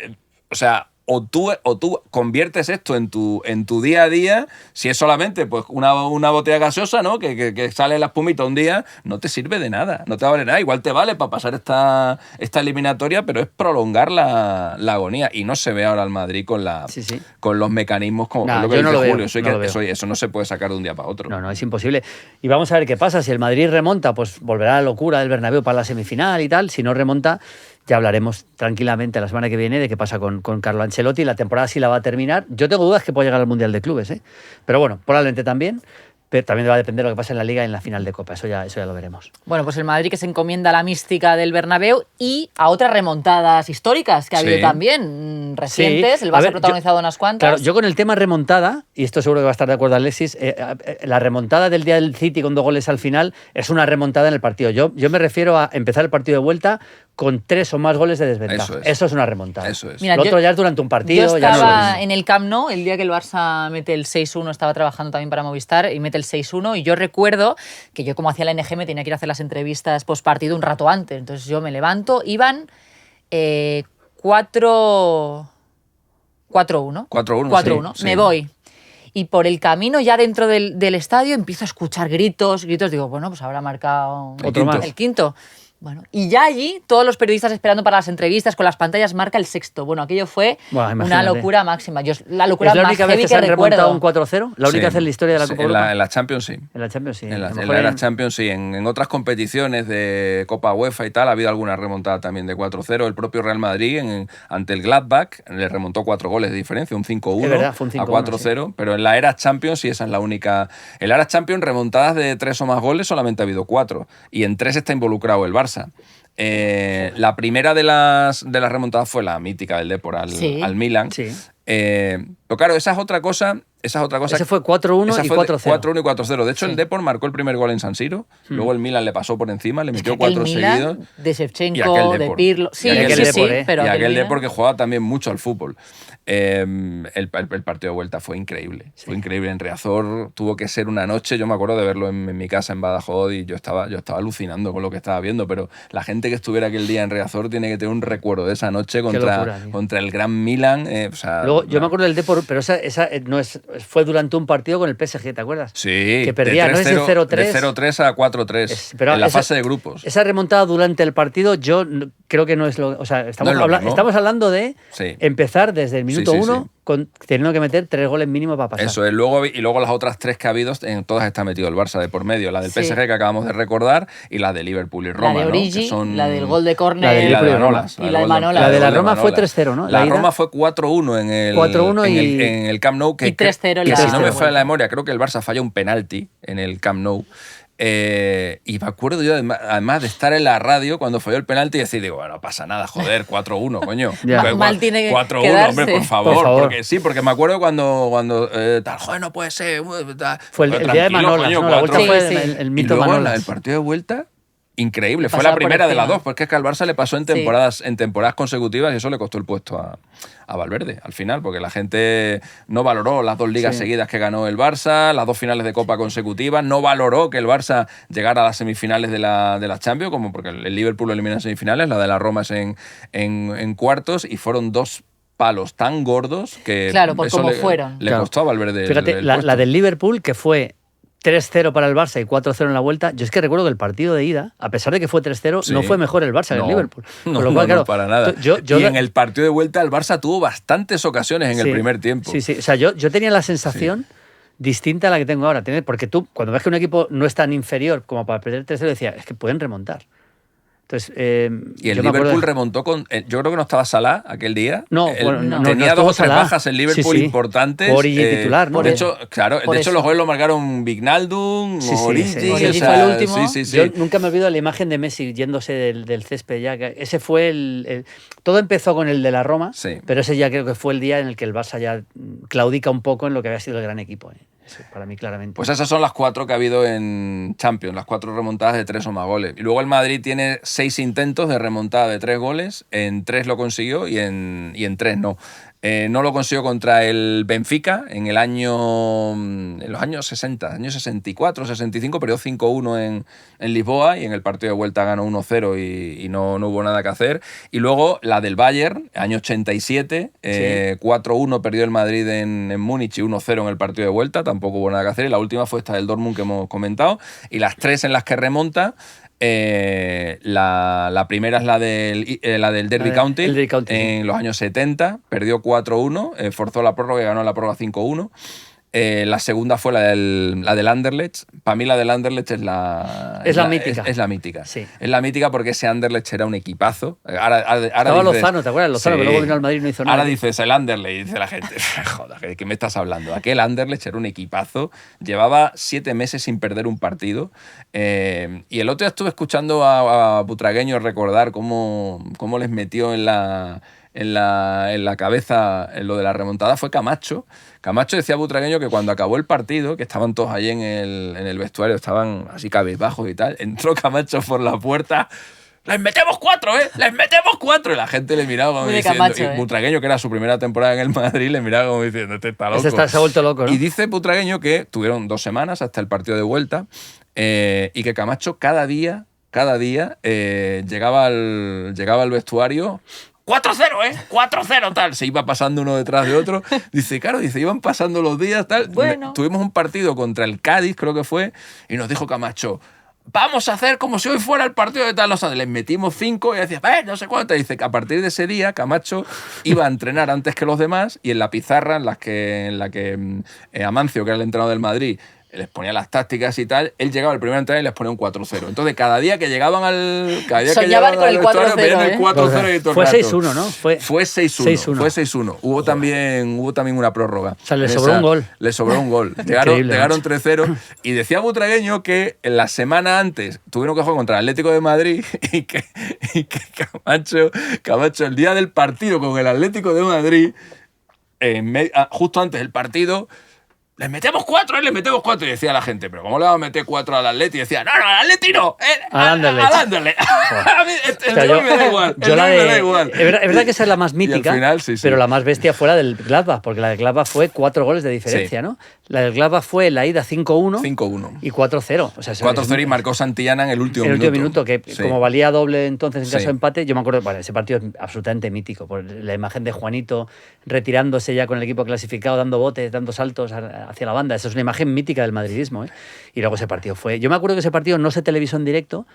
o sea... O tú conviertes esto en tu día a día, si es solamente pues una botella gaseosa, ¿no? Que sale la espumita un día, no te sirve de nada, no te vale nada. Igual te vale para pasar esta eliminatoria, pero es prolongar la agonía. Y no se ve ahora al Madrid con los mecanismos como lo que dice Julio. Eso no se puede sacar de un día para otro. No, es imposible. Y vamos a ver qué pasa. Si el Madrid remonta, pues volverá a la locura del Bernabéu para la semifinal y tal. Si no remonta... Ya hablaremos tranquilamente la semana que viene de qué pasa con Carlo Ancelotti. La temporada sí la va a terminar. Yo tengo dudas que pueda llegar al Mundial de Clubes, ¿eh? Pero bueno, probablemente también. pero también va a depender de lo que pase en la Liga y en la final de Copa. Eso ya lo veremos. Bueno, pues el Madrid que se encomienda a la mística del Bernabéu y a otras remontadas históricas que ha habido también recientes. El Barça ha protagonizado unas cuantas. Claro, yo con el tema remontada, y esto seguro que va a estar de acuerdo Alexis, la remontada del día del City con 2 goles al final es una remontada en el partido. Yo me refiero a empezar el partido de vuelta con 3 o más goles de desventaja. Eso es una remontada. Eso es. Mira, lo otro ya es durante un partido. Yo estaba en el Camp Nou el día que el Barça mete el 6-1, estaba trabajando también para Movistar y mete el 6-1, y yo recuerdo que yo, como hacía la NG, me tenía que ir a hacer las entrevistas post partido un rato antes. Entonces yo me levanto, iban 4-1. 4-1. Sí. Me voy. Y por el camino ya dentro del estadio empiezo a escuchar gritos. Digo, bueno, pues habrá marcado el quinto. Bueno, y ya allí, todos los periodistas esperando para las entrevistas, con las pantallas, marca el 6º. Bueno, aquello fue una locura máxima. La locura más heavy que recuerdo. ¿Es la única vez que se han remontado un 4-0? ¿La única vez en la historia de la Copa Europa? En la Champions sí. En la Champions sí. En la Champions sí. En otras competiciones de Copa UEFA y tal ha habido alguna remontada también de 4-0. El propio Real Madrid ante el Gladbach le remontó 4 goles de diferencia, un 5-1 verdad, fue un 5-1, a 4-0. Sí. Pero en la era Champions sí, esa es la única. En la era Champions, remontadas de 3 o más goles solamente ha habido 4. Y en 3 está involucrado el Barça. La primera de las remontadas fue la mítica del Depor al Milan. Sí. Pero claro, esa es otra cosa. Ese fue 4-1 y 4-0. 4-1 y 4-0. De hecho, el Depor marcó el primer gol en San Siro. Luego el Milan le pasó por encima, le metió 4 seguidos. De Shevchenko, de Pirlo. Sí, pero aquel Depor que jugaba también mucho al fútbol. El partido de vuelta fue increíble. Fue increíble. En Riazor tuvo que ser una noche. Yo me acuerdo de verlo en mi casa en Badajoz y yo estaba alucinando con lo que estaba viendo. Pero la gente que estuviera aquel día en Riazor tiene que tener un recuerdo de esa noche contra el Gran Milan. Luego, yo me acuerdo del Depor, pero esa no fue durante un partido con el PSG, ¿te acuerdas? Sí. Que perdía, ¿no? Ese 0-3. De 0-3 a 4-3 en la fase de grupos. Esa remontada durante el partido yo creo que no es lo... O sea, estamos hablando de empezar desde el minuto 1 teniendo que meter 3 goles mínimos para pasar. Eso es. Y luego las otras 3 que ha habido, en todas está metido el Barça de por medio. La del PSG que acabamos de recordar y la de Liverpool y Roma. La de Origi, la del gol de córner. La de Liverpool y Manolas. Y la de Manolas. La de la Roma fue 3-0, ¿no? La Roma fue 4-1 en el Camp Nou. Y 3-0 que si no me falla la memoria, creo que el Barça falla un penalti en el Camp Nou. Y me acuerdo yo, además de estar en la radio cuando falló el penalti y decir, bueno, no pasa nada, joder, 4-1, coño. Mal tiene que 4-1, quedarse. hombre, por favor. Porque me acuerdo cuando tal, joder, no puede ser. Fue el día de Manolas, ¿no? La vuelta fue el mito Manolas. El partido de vuelta, increíble. Fue la primera de las dos, porque es que al Barça le pasó en temporadas consecutivas y eso le costó el puesto a Valverde al final, porque la gente no valoró las 2 ligas seguidas que ganó el Barça, las 2 finales de Copa consecutivas, no valoró que el Barça llegara a las semifinales de la Champions, como porque el Liverpool lo elimina en semifinales, la de la Roma es en cuartos, y fueron 2 palos tan gordos que claro, por cómo fueron. Le costó a Valverde. Fíjate, la del Liverpool, que fue 3-0 para el Barça y 4-0 en la vuelta. Yo es que recuerdo que el partido de ida, a pesar de que fue 3-0, no fue mejor el Barça que el Liverpool. No, para nada. Y en el partido de vuelta el Barça tuvo bastantes ocasiones en el primer tiempo. Sí. O sea, yo tenía la sensación distinta a la que tengo ahora. Porque tú, cuando ves que un equipo no es tan inferior como para perder 3-0, decías, es que pueden remontar. Entonces, y el Liverpool remontó con... Yo creo que no estaba Salah aquel día. Tenía 2 o 3 bajas el Liverpool importantes. Origi titular, ¿no? De hecho, los goles lo marcaron Wijnaldum, Origi. Origi fue el último. Yo nunca me olvido la imagen de Messi yéndose del césped ya. Ese fue todo empezó con el de la Roma, pero ese ya creo que fue el día en el que el Barça ya claudica un poco en lo que había sido el gran equipo. Para mí, claramente. Pues esas son las 4 que ha habido en Champions, las 4 remontadas de 3 o más goles. Y luego el Madrid tiene 6 intentos de remontada de 3 goles, en 3 lo consiguió y en 3 no. No lo consiguió contra el Benfica en los años 60, años 64, 65, perdió 5-1 en Lisboa y en el partido de vuelta ganó 1-0 y no hubo nada que hacer. Y luego la del Bayern, año 87, 4-1 perdió el Madrid en Múnich y 1-0 en el partido de vuelta, tampoco hubo nada que hacer. Y la última fue esta del Dortmund que hemos comentado. Y las 3 en las que remonta... la primera es la del Derby County en los años 70, perdió 4-1, forzó la prórroga y ganó la prórroga 5-1. La segunda fue la del Anderlecht. Para mí la del Anderlecht es la mítica. Es la mítica. Sí. Es la mítica porque ese Anderlecht era un equipazo. Ahora estaba dices, Lozano, ¿te acuerdas? Lozano, que luego vino al Madrid y no hizo nada. Ahora dices el Anderlecht y dice la gente, joder, ¿de qué me estás hablando? Aquel Anderlecht era un equipazo. Llevaba 7 meses sin perder un partido. Y el otro día estuve escuchando a Butragueño recordar cómo les metió en la cabeza lo de la remontada. Fue Camacho. Camacho decía a Butragueño que cuando acabó el partido, que estaban todos allí en el vestuario, estaban así cabizbajos y tal, entró Camacho por la puerta. ¡Les metemos 4, eh! ¡Les metemos 4! Y la gente le miraba como diciendo... Camacho, y Butragueño, que era su primera temporada en el Madrid, le miraba como diciendo, este está loco. Se ha vuelto loco, ¿no? Y dice Butragueño que tuvieron 2 semanas hasta el partido de vuelta y que Camacho cada día llegaba al vestuario... 4-0, 4-0, tal. Se iba pasando uno detrás de otro. Dice, iban pasando los días, tal. Bueno. Tuvimos un partido contra el Cádiz, creo que fue, y nos dijo Camacho, vamos a hacer como si hoy fuera el partido de tal. Les metimos 5 y decía, no sé cuánto. Dice que a partir de ese día, Camacho iba a entrenar antes que los demás y en la pizarra en la que Amancio, que era el entrenador del Madrid, les ponía las tácticas y tal, él llegaba al primer entrenamiento y les ponía un 4-0. Entonces, cada día que llegaban al Soñaban con el 4-0, veían el 4-0 y todo Fue el rato. 6-1, ¿no? Fue 6-1. Fue 6-1. Hubo también una prórroga. O sea, le sobró un gol. Le sobró un gol. Llegaron 3-0 y decía Butragueño que en la semana antes tuvieron que jugar contra el Atlético de Madrid y que Camacho el día del partido con el Atlético de Madrid, justo antes del partido, les metemos 4, les metemos 4. Y decía la gente, ¿pero cómo le vamos a meter 4 al Atleti? Y decía, no, al Atleti no, al Anderlecht. A mí me da igual. Me da igual. Es verdad que esa es la más mítica, final, sí. Pero la más bestia fue la del Gladbach, porque la del Gladbach fue 4 goles de diferencia, ¿no? La del Gladbach fue la ida 5-1 y 4-0. O sea, 4-0 y marcó Santillana en el último minuto. El último minuto, que como valía doble entonces en caso de empate, yo me acuerdo, ese partido es absolutamente mítico, por la imagen de Juanito retirándose ya con el equipo clasificado, dando botes, dando saltos hacia la banda. Esa es una imagen mítica del madridismo, ¿eh? Y luego ese partido fue... Yo me acuerdo que ese partido no se televisó en directo,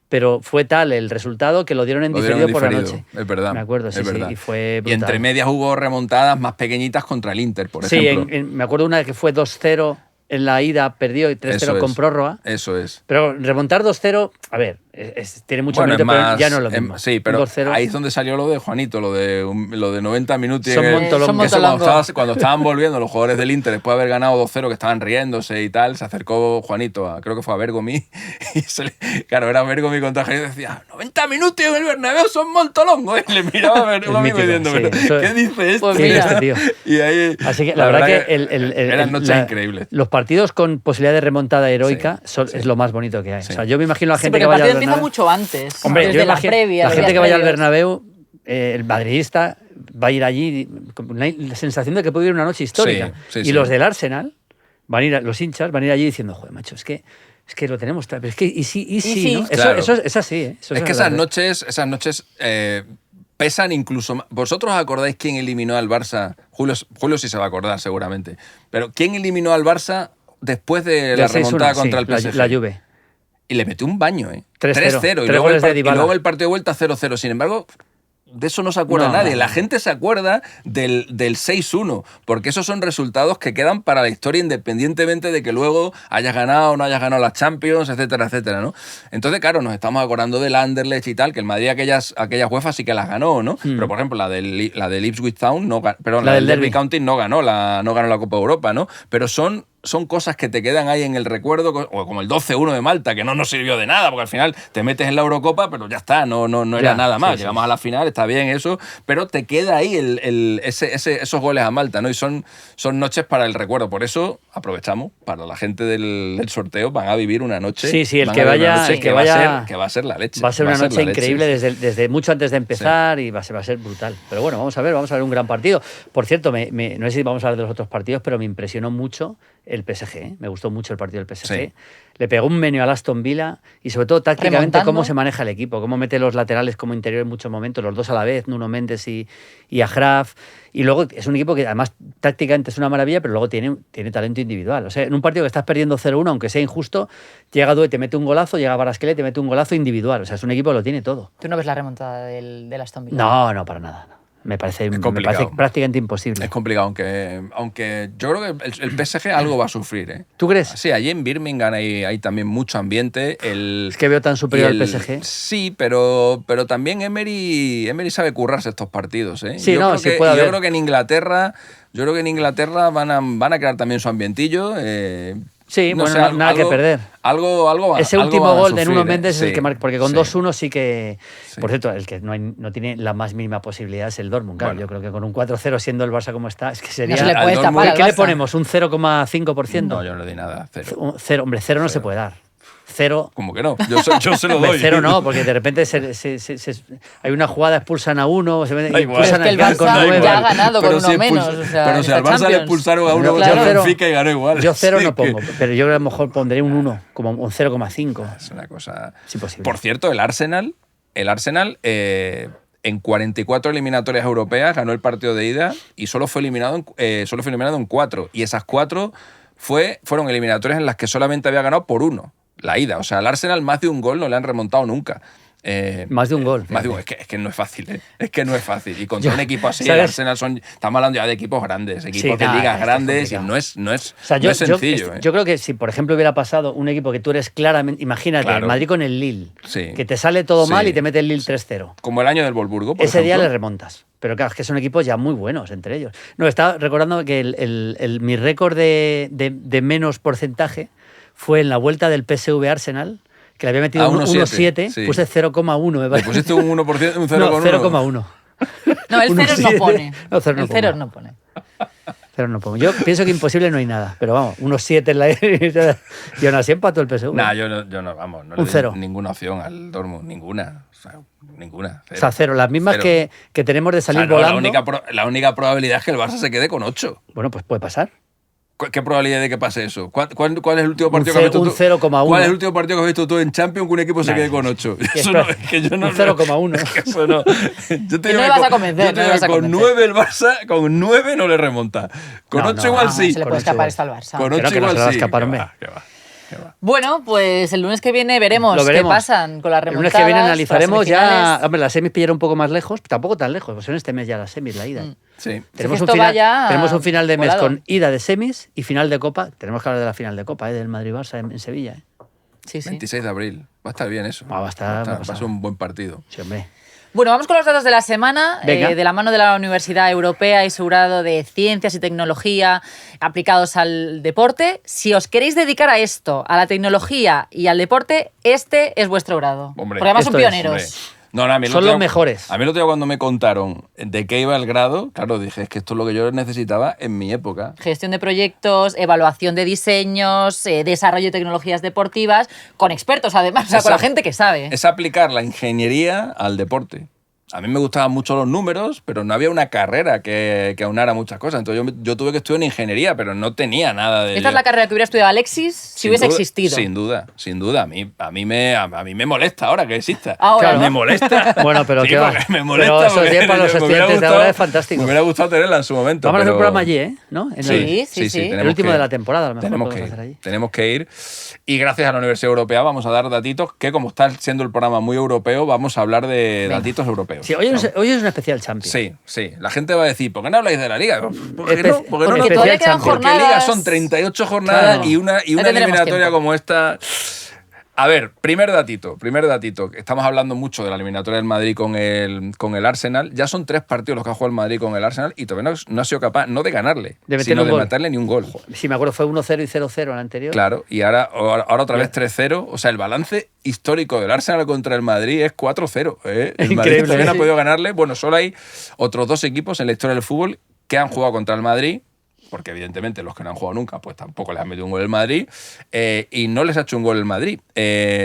pero fue tal el resultado que lo dieron en diferido por la noche. Es verdad. Me acuerdo, sí, y fue brutal. Y entre medias hubo remontadas más pequeñitas contra el Inter, por ejemplo. Sí, me acuerdo una que fue 2-0 en la ida, perdió y 3-0 con prórroga. Eso es. Pero remontar 2-0, a ver, tiene mucho mérito, pero ya no es lo mismo. Sí, pero ahí es donde salió lo de Juanito, lo de 90 minutos. Cuando estaban volviendo los jugadores del Inter, después de haber ganado 2-0, que estaban riéndose y tal, se acercó Juanito, creo que fue a Bergomi, y era Bergomi contra Juanito y decía, 90 minutos en el Bernabéu son montolongos. Y le miraba a Bergomi diciendo, ¿qué dice esto? Pues tío. Y ahí, así que la verdad que eran noches increíbles. Los partidos con posibilidad de remontada heroica es lo más bonito que hay. Sí. O sea, yo me imagino a la gente que vaya al Bernabéu. Empieza mucho antes. Hombre, desde la previa. La gente que vaya al Bernabéu, el madridista va a ir allí con la sensación de que puede ir una noche histórica. Y los del Arsenal, los hinchas, van a ir allí diciendo, joder, macho, es que lo tenemos... Pero es que, y sí, ¿no? Claro. Eso es así, ¿eh? Es que esas noches pesan incluso más. ¿Vosotros acordáis quién eliminó al Barça? Julio sí se va a acordar, seguramente. Pero ¿quién eliminó al Barça después de la remontada contra el PSG? La Juve. Y le metió un baño, ¿eh? 3-0. Y luego el partido de vuelta 0-0. Sin embargo, de eso no se acuerda nadie. La gente se acuerda del 6-1, porque esos son resultados que quedan para la historia independientemente de que luego hayas ganado o no hayas ganado las Champions, etcétera, etcétera, ¿no? Entonces, claro, nos estamos acordando del Anderlecht y tal, que el Madrid aquellas UEFA sí que las ganó, ¿no? Pero, por ejemplo, la del Ipswich Town, la del Derby County no ganó la Copa de Europa, ¿no? Pero son cosas que te quedan ahí en el recuerdo, o como el 12-1 de Malta, que no nos sirvió de nada, porque al final te metes en la Eurocopa, pero ya está, no era nada más. Llegamos a la final, está bien eso, pero te queda ahí esos goles a Malta, ¿no? Y son noches para el recuerdo. Por eso aprovechamos, para la gente del sorteo, van a vivir una noche. Sí, el que vaya... que va a ser la leche. Va a ser una noche increíble desde mucho antes de empezar y va a ser brutal. Pero bueno, vamos a ver un gran partido. Por cierto, no sé si vamos a hablar de los otros partidos, pero me impresionó mucho el PSG, ¿eh? Me gustó mucho el partido del PSG. Sí. Le pegó un meneo al Aston Villa y sobre todo tácticamente remontando. Cómo se maneja el equipo, cómo mete los laterales como interior en muchos momentos, los dos a la vez, Nuno Méndez y Achraf. Y luego es un equipo que además tácticamente es una maravilla, pero luego tiene talento individual. O sea, en un partido que estás perdiendo 0-1, aunque sea injusto, llega Doué, te mete un golazo, llega Kvaratskhelia, te mete un golazo individual. O sea, es un equipo que lo tiene todo. ¿Tú no ves la remontada del Aston Villa? No, para nada. Me parece prácticamente imposible. Es complicado, aunque yo creo que el PSG algo va a sufrir, ¿eh? ¿Tú crees? Sí, allí en Birmingham hay también mucho ambiente. Es que veo tan superior al PSG. Sí, pero también Emery sabe currarse estos partidos, ¿eh? Sí, yo creo que en Inglaterra van a crear también su ambientillo. Sí, no bueno, nada que perder. Algo Ese último gol de Nuno Méndez es el que marca, porque con 2-1 sí que... Sí. Por cierto, el que no tiene la más mínima posibilidad es el Dortmund. Claro, Bueno. yo creo que con un 4-0 siendo el Barça como está, es que sería... No se le puede tapar al ¿Qué le Barça. ponemos? ¿Un 0,5%? No, yo no le di nada. Cero. Cero, hombre, cero no se puede dar. Cero. ¿Cómo que no? Yo se lo doy. Cero no, porque de repente hay una jugada, expulsan a uno, expulsan es que el al con Barça 9. ya ha ganado con uno menos. O sea, pero si al Barça le expulsaron a uno, claro. ya Benfica y ganó igual. Yo cero Sí, no pongo, pero yo a lo mejor pondré un 1, como un 0,5. Es una cosa... Es imposible. Por cierto, el Arsenal en 44 eliminatorias europeas ganó el partido de ida y solo fue eliminado en 4. Y esas 4 fueron eliminatorias en las que solamente había ganado por 1. La ida. O sea, al Arsenal más de un gol no le han remontado nunca. Más de un gol. Más de un, es que no es fácil, ¿eh? Es que no es fácil. Y contra un equipo así, el Arsenal estamos hablando ya de equipos grandes, equipos de ligas grandes, y no es sencillo. Yo creo que si, por ejemplo, hubiera pasado un equipo que tú eres claramente... Imagínate, el Madrid con el Lille, que te sale todo mal y te mete el Lille 3-0. Como el año del Wolfsburgo, por ese ejemplo. día le remontas. Pero claro, es que son equipos ya muy buenos entre ellos. No, estaba recordando que mi récord de menos porcentaje fue en la vuelta del PSV Arsenal, que le había metido 1,7, sí. Puse 0,1. Me parece. ¿Le pusiste un 1%, un 0,1? No, 0,1. No, el 0 no pone. No, el 0 no pone. Pero no pongo. Yo pienso que imposible no hay nada, pero vamos, unos 7 en la... Y aún así empató el PSV. Nah, yo no, vamos, no un le 0. Di ninguna opción al Dortmund, ninguna. O sea, ninguna. Cero. O sea, 0. Las mismas que tenemos de salir volando. La única probabilidad es que el Barça se quede con 8. Bueno, pues puede pasar. ¿Qué probabilidad de que pase eso? ¿Cuál es el último partido que has visto tú? Un 0,1. ¿Cuál es el último partido que has visto tú en Champions que un equipo se quede con 8? Eso no, es que yo no. Un 0,1. Es que eso no. Yo te no le vas a convencer. Con 9 el Barça, con 9 no le remonta. Con 8 igual sí. Se le puede escapar esto al Barça. Con 8 igual sí. ¿Qué va? Bueno, pues el lunes que viene veremos qué pasan con las remontadas. El lunes que viene analizaremos ya... Hombre, las semis pillaron un poco más lejos, tampoco tan lejos, pues son este mes ya las semis, la ida. Sí. Tenemos un final de mes con ida de semis y final de Copa. Tenemos que hablar de la final de Copa, del Madrid-Barça en Sevilla. Sí, sí. 26 de abril. Va a estar bien eso. Va a ser un buen partido. Sí, hombre. Bueno, vamos con los datos de la semana, de la mano de la Universidad Europea y su grado de Ciencias y Tecnología aplicados al deporte. Si os queréis dedicar a esto, a la tecnología y al deporte, este es vuestro grado. Hombre, porque además son pioneros. Son los mejores. A mí el otro día cuando me contaron de qué iba el grado, claro, dije, es que esto es lo que yo necesitaba en mi época. Gestión de proyectos, evaluación de diseños, desarrollo de tecnologías deportivas, con expertos además, o sea, con la gente que sabe. Es aplicar la ingeniería al deporte. A mí me gustaban mucho los números, pero no había una carrera que aunara muchas cosas. Entonces yo tuve que estudiar en ingeniería, pero no tenía nada de... ¿Esta es la carrera que hubiera estudiado Alexis si hubiese existido? Sin duda. A mí me molesta ahora que exista. Ahora, ¿no? Me molesta. Bueno, pero sí, ¿qué va? Me molesta. Pero eso ya para los estudiantes de ahora es fantástico. Me hubiera gustado tenerla en su momento. Vamos a hacer un programa allí, ¿no? Sí. El último de la temporada, a lo mejor tenemos que ir. Y gracias a la Universidad Europea vamos a dar datitos que, como está siendo el programa muy europeo, vamos a hablar de datitos europeos. Sí, hoy es un especial Champions. Sí. La gente va a decir, ¿por qué no habláis de la Liga? Porque la Liga son 38 jornadas y una eliminatoria como esta... A ver, primer datito. Estamos hablando mucho de la eliminatoria del Madrid con el Arsenal. Ya son 3 partidos los que ha jugado el Madrid con el Arsenal y todavía no ha sido capaz, no de ganarle, sino de meterle ni un gol. Sí, me acuerdo, fue 1-0 y 0-0 el anterior. Claro, y ahora otra vez 3-0. O sea, el balance histórico del Arsenal contra el Madrid es 4-0. El Madrid todavía no ha podido ganarle. Bueno, solo hay otros 2 equipos en la historia del fútbol que han jugado contra el Madrid, porque evidentemente los que no han jugado nunca, pues tampoco les han metido un gol el Madrid, y no les ha hecho un gol el Madrid.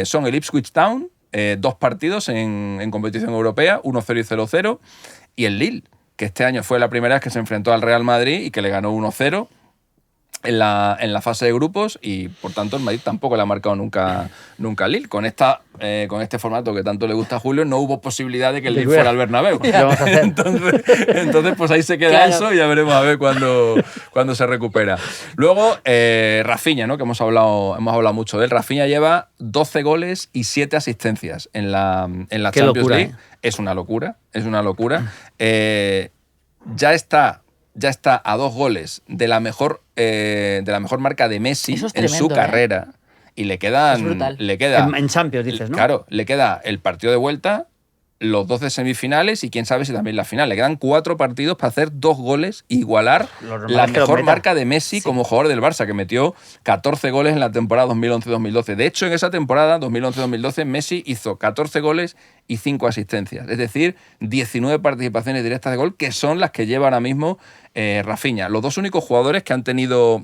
Son el Ipswich Town, 2 partidos en competición europea, 1-0 y 0-0, y el Lille, que este año fue la primera vez que se enfrentó al Real Madrid y que le ganó 1-0. en la fase de grupos y por tanto el Madrid tampoco le ha marcado nunca al Lille. Con este formato que tanto le gusta a Julio no hubo posibilidad de que el Lille fuera al Bernabéu. Entonces pues ahí se queda eso y ya veremos a ver cuándo se recupera. Luego Rafinha, ¿no? Que hemos hablado mucho de él. Rafinha lleva 12 goles y 7 asistencias en la Champions locura, League. Es una locura. Ya está a 2 goles de la mejor marca de Messi en su carrera. Y le quedan. En Champions, dices, ¿no? Claro, le queda el partido de vuelta, los 12 semifinales y quién sabe si también la final. Le quedan 4 partidos para hacer 2 goles e igualar la mejor marca de Messi como jugador del Barça, que metió 14 goles en la temporada 2011-2012. De hecho, en esa temporada, 2011-2012, Messi hizo 14 goles y 5 asistencias. Es decir, 19 participaciones directas de gol, que son las que lleva ahora mismo Rafinha. Los 2 únicos jugadores que han tenido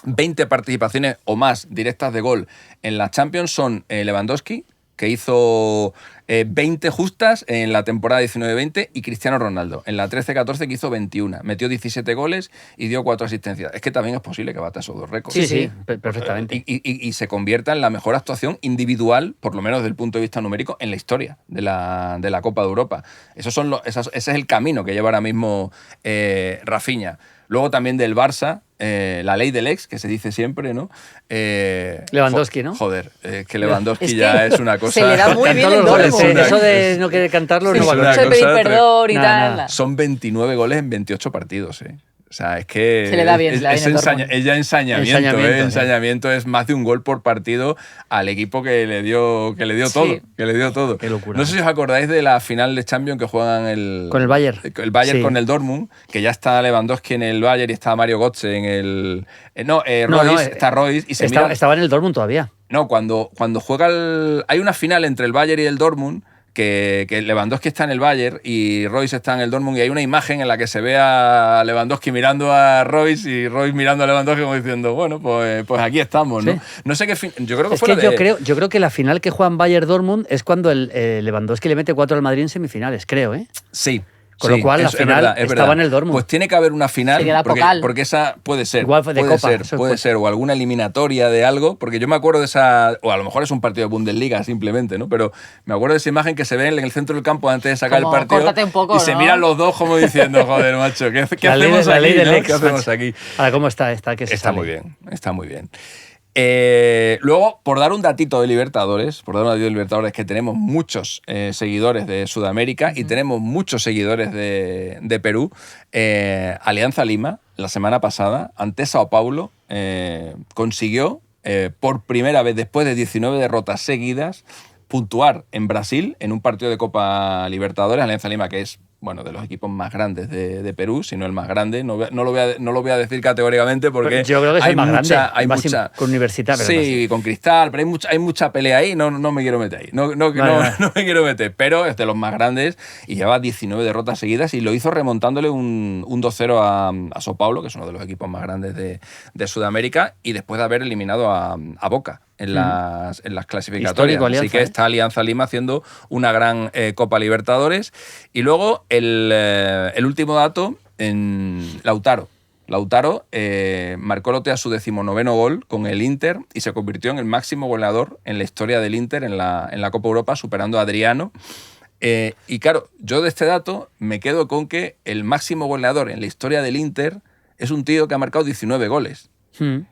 20 participaciones o más directas de gol en la Champions son Lewandowski, que hizo 20 justas en la temporada 19-20, y Cristiano Ronaldo en la 13-14, que hizo 21. Metió 17 goles y dio 4 asistencias. Es que también es posible que bata esos 2 récords. Sí, perfectamente. Y se convierta en la mejor actuación individual, por lo menos desde el punto de vista numérico, en la historia de la Copa de Europa. Ese es el camino que lleva ahora mismo Rafinha. Luego también del Barça, la ley del ex, que se dice siempre, ¿no? Lewandowski, ¿no? Joder, que Lewandowski ya es una cosa... Se le da muy bien el Dortmund. Eso de no querer cantarlo no va a pedir perdón y tal. Son 29 goles en 28 partidos, ¿eh? O sea, es que se le da bien, es ya ensañamiento, es más de un gol por partido al equipo que le dio todo. Qué locura. No sé si os acordáis de la final de Champions que juegan con el Bayern. El Bayern con el Dortmund, que ya está Lewandowski en el Bayern y está Mario Götze en el... está Royce. Y estaba en el Dortmund todavía. No, cuando juega hay una final entre el Bayern y el Dortmund, que Lewandowski está en el Bayern y Royce está en el Dortmund, y hay una imagen en la que se ve a Lewandowski mirando a Royce y Royce mirando a Lewandowski como diciendo, bueno, pues aquí estamos, ¿no? Sí. No sé qué yo creo que fue yo creo que la final que juegan Bayern-Dortmund es cuando el Lewandowski le mete 4 al Madrid en semifinales, creo, ¿eh? Sí. Con lo cual, la final estaba en el Dortmund. Pues tiene que haber una final, porque esa puede ser. Igual de Copa. Puede ser, o alguna eliminatoria de algo, porque yo me acuerdo de esa, o a lo mejor es un partido de Bundesliga simplemente, ¿no? Pero me acuerdo de esa imagen que se ve en el centro del campo antes de sacar el partido. Un poco, y se miran los dos como diciendo, joder, macho, ¿qué hacemos aquí? ¿Qué hacemos aquí? Ahora, ¿cómo está? Está muy bien. Luego, por dar un datito de Libertadores, que tenemos muchos seguidores de Sudamérica y tenemos muchos seguidores de Perú, Alianza Lima, la semana pasada, ante Sao Paulo, consiguió por primera vez después de 19 derrotas seguidas puntuar en Brasil en un partido de Copa Libertadores. Alianza Lima, que es de los equipos más grandes de Perú, si no el más grande. No lo voy a decir categóricamente porque yo creo que es el más grande. Hay mucha con Universitario. Sí, con Cristal, pero hay mucha pelea ahí. No me quiero meter ahí. No me quiero meter, pero es de los más grandes y lleva 19 derrotas seguidas y lo hizo remontándole un 2-0 a Sao Paulo, que es uno de los equipos más grandes de Sudamérica, y después de haber eliminado a Boca en las clasificatorias. Así que está Alianza Lima haciendo una gran Copa Libertadores. Y luego el último dato, en Lautaro. Lautaro marcó a su 19º gol con el Inter y se convirtió en el máximo goleador en la historia del Inter en la Copa Europa, superando a Adriano. Y claro, yo de este dato me quedo con que el máximo goleador en la historia del Inter es un tío que ha marcado 19 goles.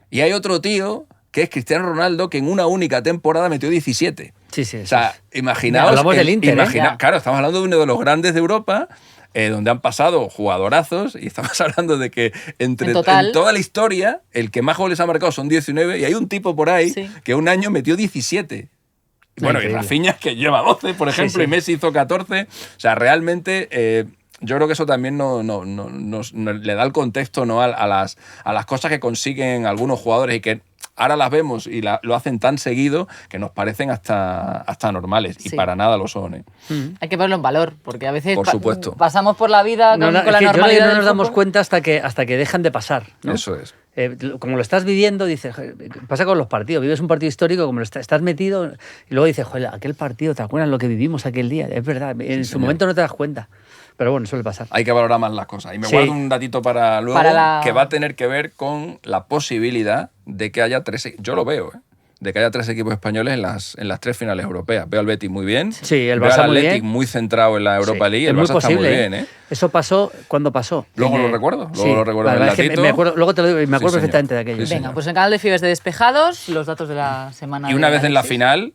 Y hay otro tío que es Cristiano Ronaldo, que en una única temporada metió 17. Sí. O sea, imaginaos... Hablamos del Inter, Claro, estamos hablando de uno de los grandes de Europa, donde han pasado jugadorazos, y estamos hablando de que en toda la historia, el que más goles ha marcado son 19, y hay un tipo por ahí que un año metió 17. Bueno, y Rafinha, que lleva 12, por ejemplo, y Messi hizo 14. O sea, realmente... yo creo que eso también nos le da el contexto, ¿no? a las cosas que consiguen algunos jugadores y que ahora las vemos y lo hacen tan seguido que nos parecen hasta normales, y para nada lo son, ¿eh? Hay que verlo en valor, porque a veces por supuesto. Pasamos por la vida con la normalidad. No nos damos cuenta hasta que dejan de pasar, ¿no? Eso es. Como lo estás viviendo, dices, pasa con los partidos, vives un partido histórico, como estás metido, y luego dices, joder, aquel partido, ¿te acuerdas lo que vivimos aquel día? Es verdad, en su momento no te das cuenta. Pero bueno, suele pasar. Hay que valorar más las cosas. Y me guardo un datito para luego que va a tener que ver con la posibilidad de que haya 3... Yo lo veo, de que haya 3 equipos españoles en las 3 finales europeas. Veo al Betis muy bien. Sí, el Barça muy bien. muy centrado en la Europa League. El Barça está muy bien, Eso pasó, ¿cuándo pasó? Luego lo recuerdo. Luego lo recuerdo en el datito. Luego te lo digo y me acuerdo perfectamente de aquello. Venga, pues en el canal de Fibes de Despejados, los datos de la semana. Y una vez en la final...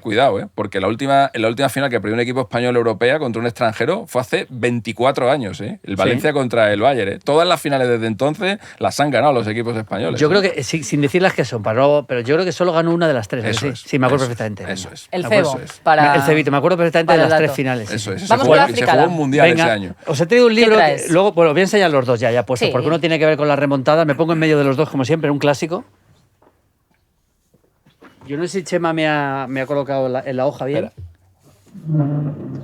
cuidado, porque en la última final que perdió un equipo español europea contra un extranjero fue hace 24 años, el Valencia contra el Bayern. Todas las finales desde entonces las han ganado los equipos españoles. Yo creo que, sin decir las que son, pero yo creo que solo ganó una de las 3. Eso es, sí, me acuerdo perfectamente. Eso es. El Febo. El Cebito, me acuerdo perfectamente de las 3 finales. Eso es. Vamos con la se jugó un mundial ese año. Os he traído un libro, luego voy a enseñar los dos ya puestos, porque uno tiene que ver con las remontadas. Me pongo en medio de los dos, como siempre, un clásico. Yo no sé si Chema me ha colocado en la hoja bien.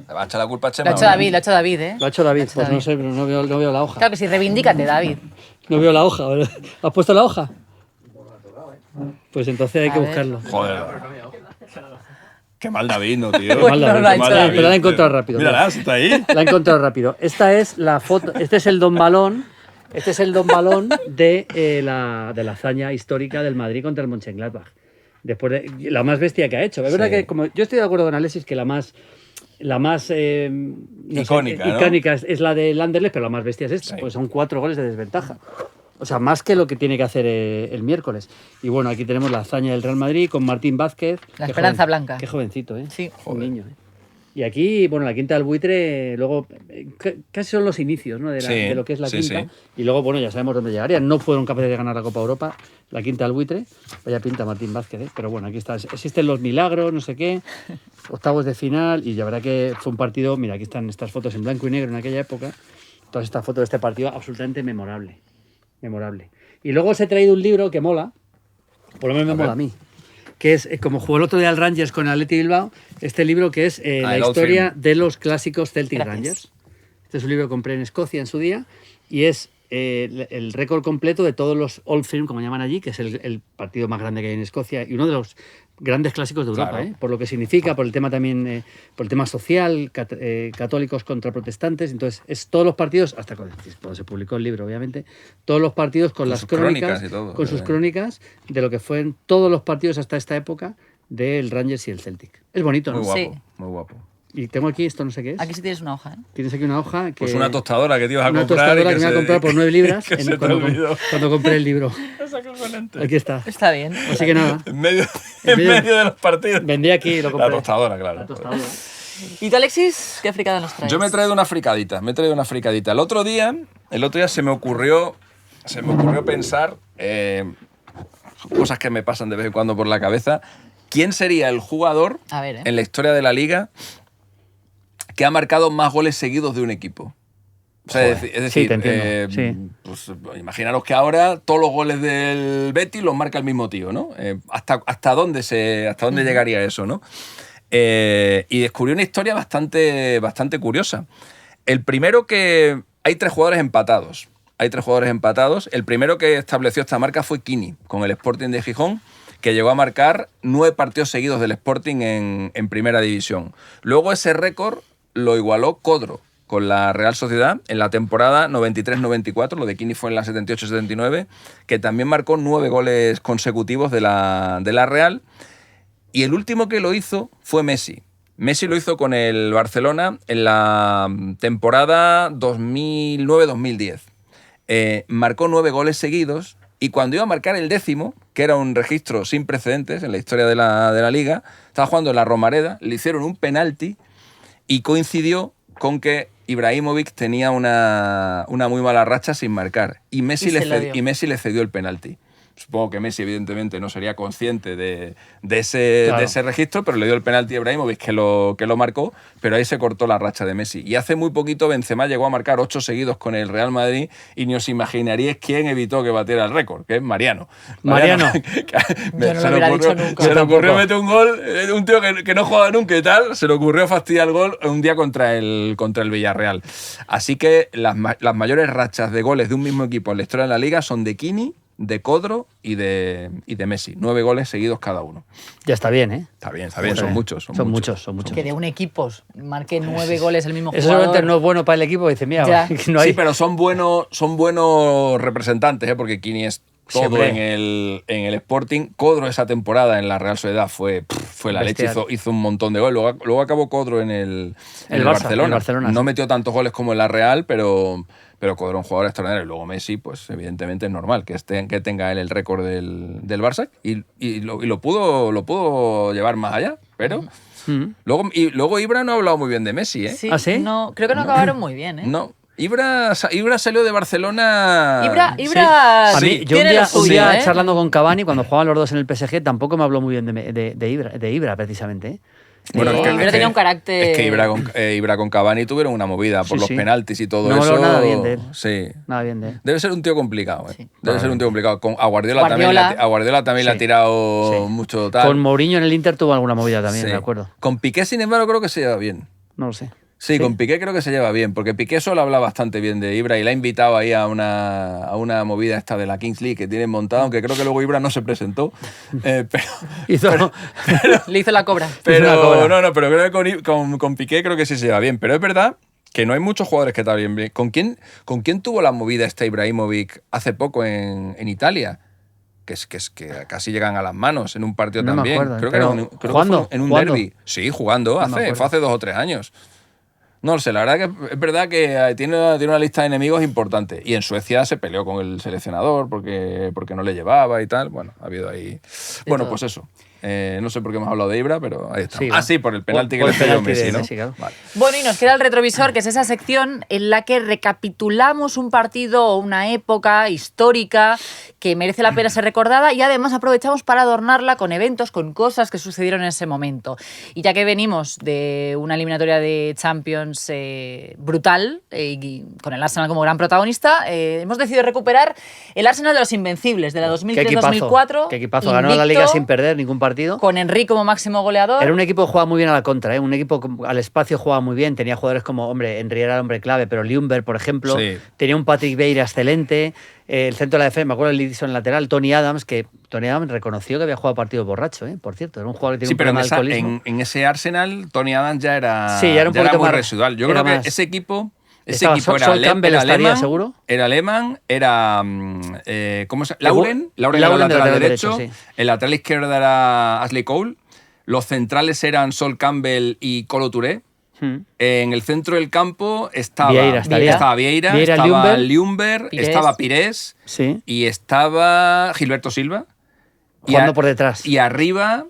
¿Le va a echar la culpa a Chema? Lo ha hecho David, lo ha hecho David, ¿eh? Lo ha hecho David, pues no sé, pero no veo la hoja. Claro que sí, reivindícate, David. No veo la hoja. ¿Has puesto la hoja? Pues entonces hay que buscarlo. Joder. Qué mal David, ¿no, tío? Bueno, qué mal David. Pero la he encontrado rápido. Mírala, está ahí. La he encontrado rápido. Esta es la foto, este es el Don Balón. Este es el Don Balón de la hazaña histórica del Madrid contra el Mönchengladbach. Después de la más bestia que ha hecho. Es verdad que como yo estoy de acuerdo con Alexis que la más icónica es la del Anderlecht, pero la más bestia es esta. Pues son 4 goles de desventaja. O sea, más que lo que tiene que hacer el miércoles. Y bueno, aquí tenemos la hazaña del Real Madrid con Martín Vázquez. La esperanza blanca. Qué jovencito, ¿eh? Sí. Un niño, ¿eh? Y aquí, bueno, la Quinta del Buitre, luego, casi son los inicios, ¿no? de lo que es la Quinta. Sí. Y luego, bueno, ya sabemos dónde llegarían. No fueron capaces de ganar la Copa Europa, la Quinta del Buitre. Vaya pinta Martín Vázquez, ¿eh? Pero bueno, aquí está. Existen los milagros, no sé qué, octavos de final. Y la verdad que fue un partido, mira, aquí están estas fotos en blanco y negro en aquella época. Todas estas fotos de este partido absolutamente memorable. Memorable. Y luego os he traído un libro que mola, por lo menos me mola a mí. Que es, como jugó el otro día el Rangers con el Athletic Bilbao, este libro que es la historia de los clásicos Celtic Rangers. Este es un libro que compré en Escocia en su día y es el récord completo de todos los Old Firm, como llaman allí, que es el partido más grande que hay en Escocia y uno de los grandes clásicos de Europa, claro. Por lo que significa, por el tema también, por el tema social, católicos contra protestantes. Entonces, es todos los partidos, hasta cuando se publicó el libro, obviamente, todos los partidos con las crónicas y todo, con sus crónicas de lo que fueron todos los partidos hasta esta época del Rangers y el Celtic. Es bonito, ¿no? Muy guapo, sí. Muy guapo. Y tengo aquí esto, no sé qué es. Aquí sí tienes una hoja, ¿eh? Tienes aquí una hoja. Pues una tostadora que te ibas a comprar. Una tostadora que me iba a comprar por 9 libras cuando compré el libro. Aquí está. Está bien. Así que nada. En medio de los partidos. Vendí aquí y lo compré. La tostadora, claro. La tostadora. ¿Y tú, Alexis, qué fricada nos traes? Yo me he traído una fricadita. El otro día se me ocurrió pensar cosas que me pasan de vez en cuando por la cabeza. ¿Quién sería el jugador en la historia de la Liga que ha marcado más goles seguidos de un equipo? O sea, es decir, sí, te entiendo. Pues, imaginaros que ahora todos los goles del Betis los marca el mismo tío, ¿no? ¿Hasta dónde llegaría eso, no? Y descubrí una historia bastante curiosa. El primero que... Hay 3 jugadores empatados. El primero que estableció esta marca fue Kini, con el Sporting de Gijón, que llegó a marcar 9 partidos seguidos del Sporting en Primera División. Luego ese récord lo igualó Codro con la Real Sociedad en la temporada 93-94, lo de Kini fue en la 78-79, que también marcó 9 goles consecutivos de la Real. Y el último que lo hizo fue Messi. Messi lo hizo con el Barcelona en la temporada 2009-2010. Marcó 9 goles seguidos. Y cuando iba a marcar el 10º, que era un registro sin precedentes en la historia de la Liga, estaba jugando en la Romareda, le hicieron un penalti y coincidió con que Ibrahimovic tenía una muy mala racha sin marcar. Y Messi le cedió el penalti. Supongo que Messi, evidentemente, no sería consciente de ese registro, pero le dio el penalti a Ibrahimovic, que lo marcó, pero ahí se cortó la racha de Messi. Y hace muy poquito Benzema llegó a marcar 8 seguidos con el Real Madrid y ni os imaginaríais quién evitó que batiera el récord, que es Mariano. Yo no lo hubiera dicho nunca. Se le ocurrió meter un gol, un tío que no jugaba nunca y tal, se le ocurrió fastidiar el gol un día contra el Villarreal. Así que las mayores rachas de goles de un mismo equipo en la historia de la Liga son de Kini, de Codro y de Messi. 9 goles seguidos cada uno. Ya está bien, ¿eh? Está bien, son muchos. Son muchos. Que de un equipo marque 9 goles el mismo jugador. Eso seguramente no es bueno para el equipo, dice, mira, no hay... Sí, pero son buenos representantes, porque Quini es todo en el Sporting. Codro esa temporada en la Real Sociedad fue la leche, hizo un montón de goles. Luego acabó Codro en el Barcelona. No metió tantos goles como en la Real, pero Codro es un jugador extraordinario. Y luego Messi, pues evidentemente es normal que tenga él el récord del Barça y lo pudo llevar más allá, pero... Luego Ibra no ha hablado muy bien de Messi, ¿eh? Sí, ¿ah, sí? No, creo que no acabaron muy bien, ¿eh? No. Ibra salió de Barcelona... Ibra a mí, yo un día charlando con Cavani, cuando jugaban los dos en el PSG, tampoco me habló muy bien de Ibra precisamente, ¿eh? Bueno, Ibra tenía un carácter... Es que Ibra con Cavani tuvieron una movida por los penaltis y todo eso. No habló nada bien de él. Sí. Nada bien de él. Debe ser un tío complicado, ¿eh? Sí. Debe ser un tío complicado. A Guardiola también le ha tirado mucho tal. Con Mourinho en el Inter tuvo alguna movida también, de acuerdo. Con Piqué, sin embargo, creo que se lleva bien. No lo sé. Sí, con Piqué creo que se lleva bien, porque Piqué solo habla bastante bien de Ibra y le ha invitado ahí a una movida esta de la Kings League que tienen montada, aunque creo que luego Ibra no se presentó. Le hizo la cobra. Pero creo que con Piqué creo que sí se lleva bien. Pero es verdad que no hay muchos jugadores que están bien. ¿Con quién tuvo la movida esta Ibrahimovic hace poco en Italia? Que casi llegan a las manos en un partido también. Acuerdo, creo que fue en un derbi. Sí, jugando, fue hace 2 o 3 años. No lo sé, la verdad que es verdad que tiene una lista de enemigos importante. Y en Suecia se peleó con el seleccionador porque no le llevaba y tal. Bueno, ha habido ahí... Bueno, pues eso. No sé por qué hemos hablado de Ibra, pero ahí está. Sí, por el penalti que le falló Messi, ¿no? Claro. Vale. Bueno, y nos queda el retrovisor, que es esa sección en la que recapitulamos un partido o una época histórica que merece la pena ser recordada y además aprovechamos para adornarla con eventos, con cosas que sucedieron en ese momento. Y ya que venimos de una eliminatoria de Champions brutal, y con el Arsenal como gran protagonista, hemos decidido recuperar el Arsenal de los Invencibles, de la 2003-2004. Qué equipazo, ganó la Liga sin perder ningún partido. Con Henry como máximo goleador. Era un equipo que jugaba muy bien a la contra, ¿eh? Un equipo al espacio jugaba muy bien, tenía jugadores como, Henry era el hombre clave, pero Ljungberg, por ejemplo, tenía un Patrick Vieira excelente, el centro de la defensa, me acuerdo el Lidson lateral, Tony Adams reconoció que había jugado partido borracho, por cierto, era un jugador que tenía un problema de alcoholismo. En ese Arsenal, Tony Adams ya era un poquito muy más residual. Yo creo que ese equipo era alemán, seguro. Era alemán, era ¿cómo se llama? Lauren era el lateral derecho, sí. El lateral izquierdo era Ashley Cole, los centrales eran Sol Campbell y Kolo Touré. En el centro del campo estaba Vieira, estaba Ljungberg, estaba Pires y estaba Gilberto Silva. Jugando por detrás. Y arriba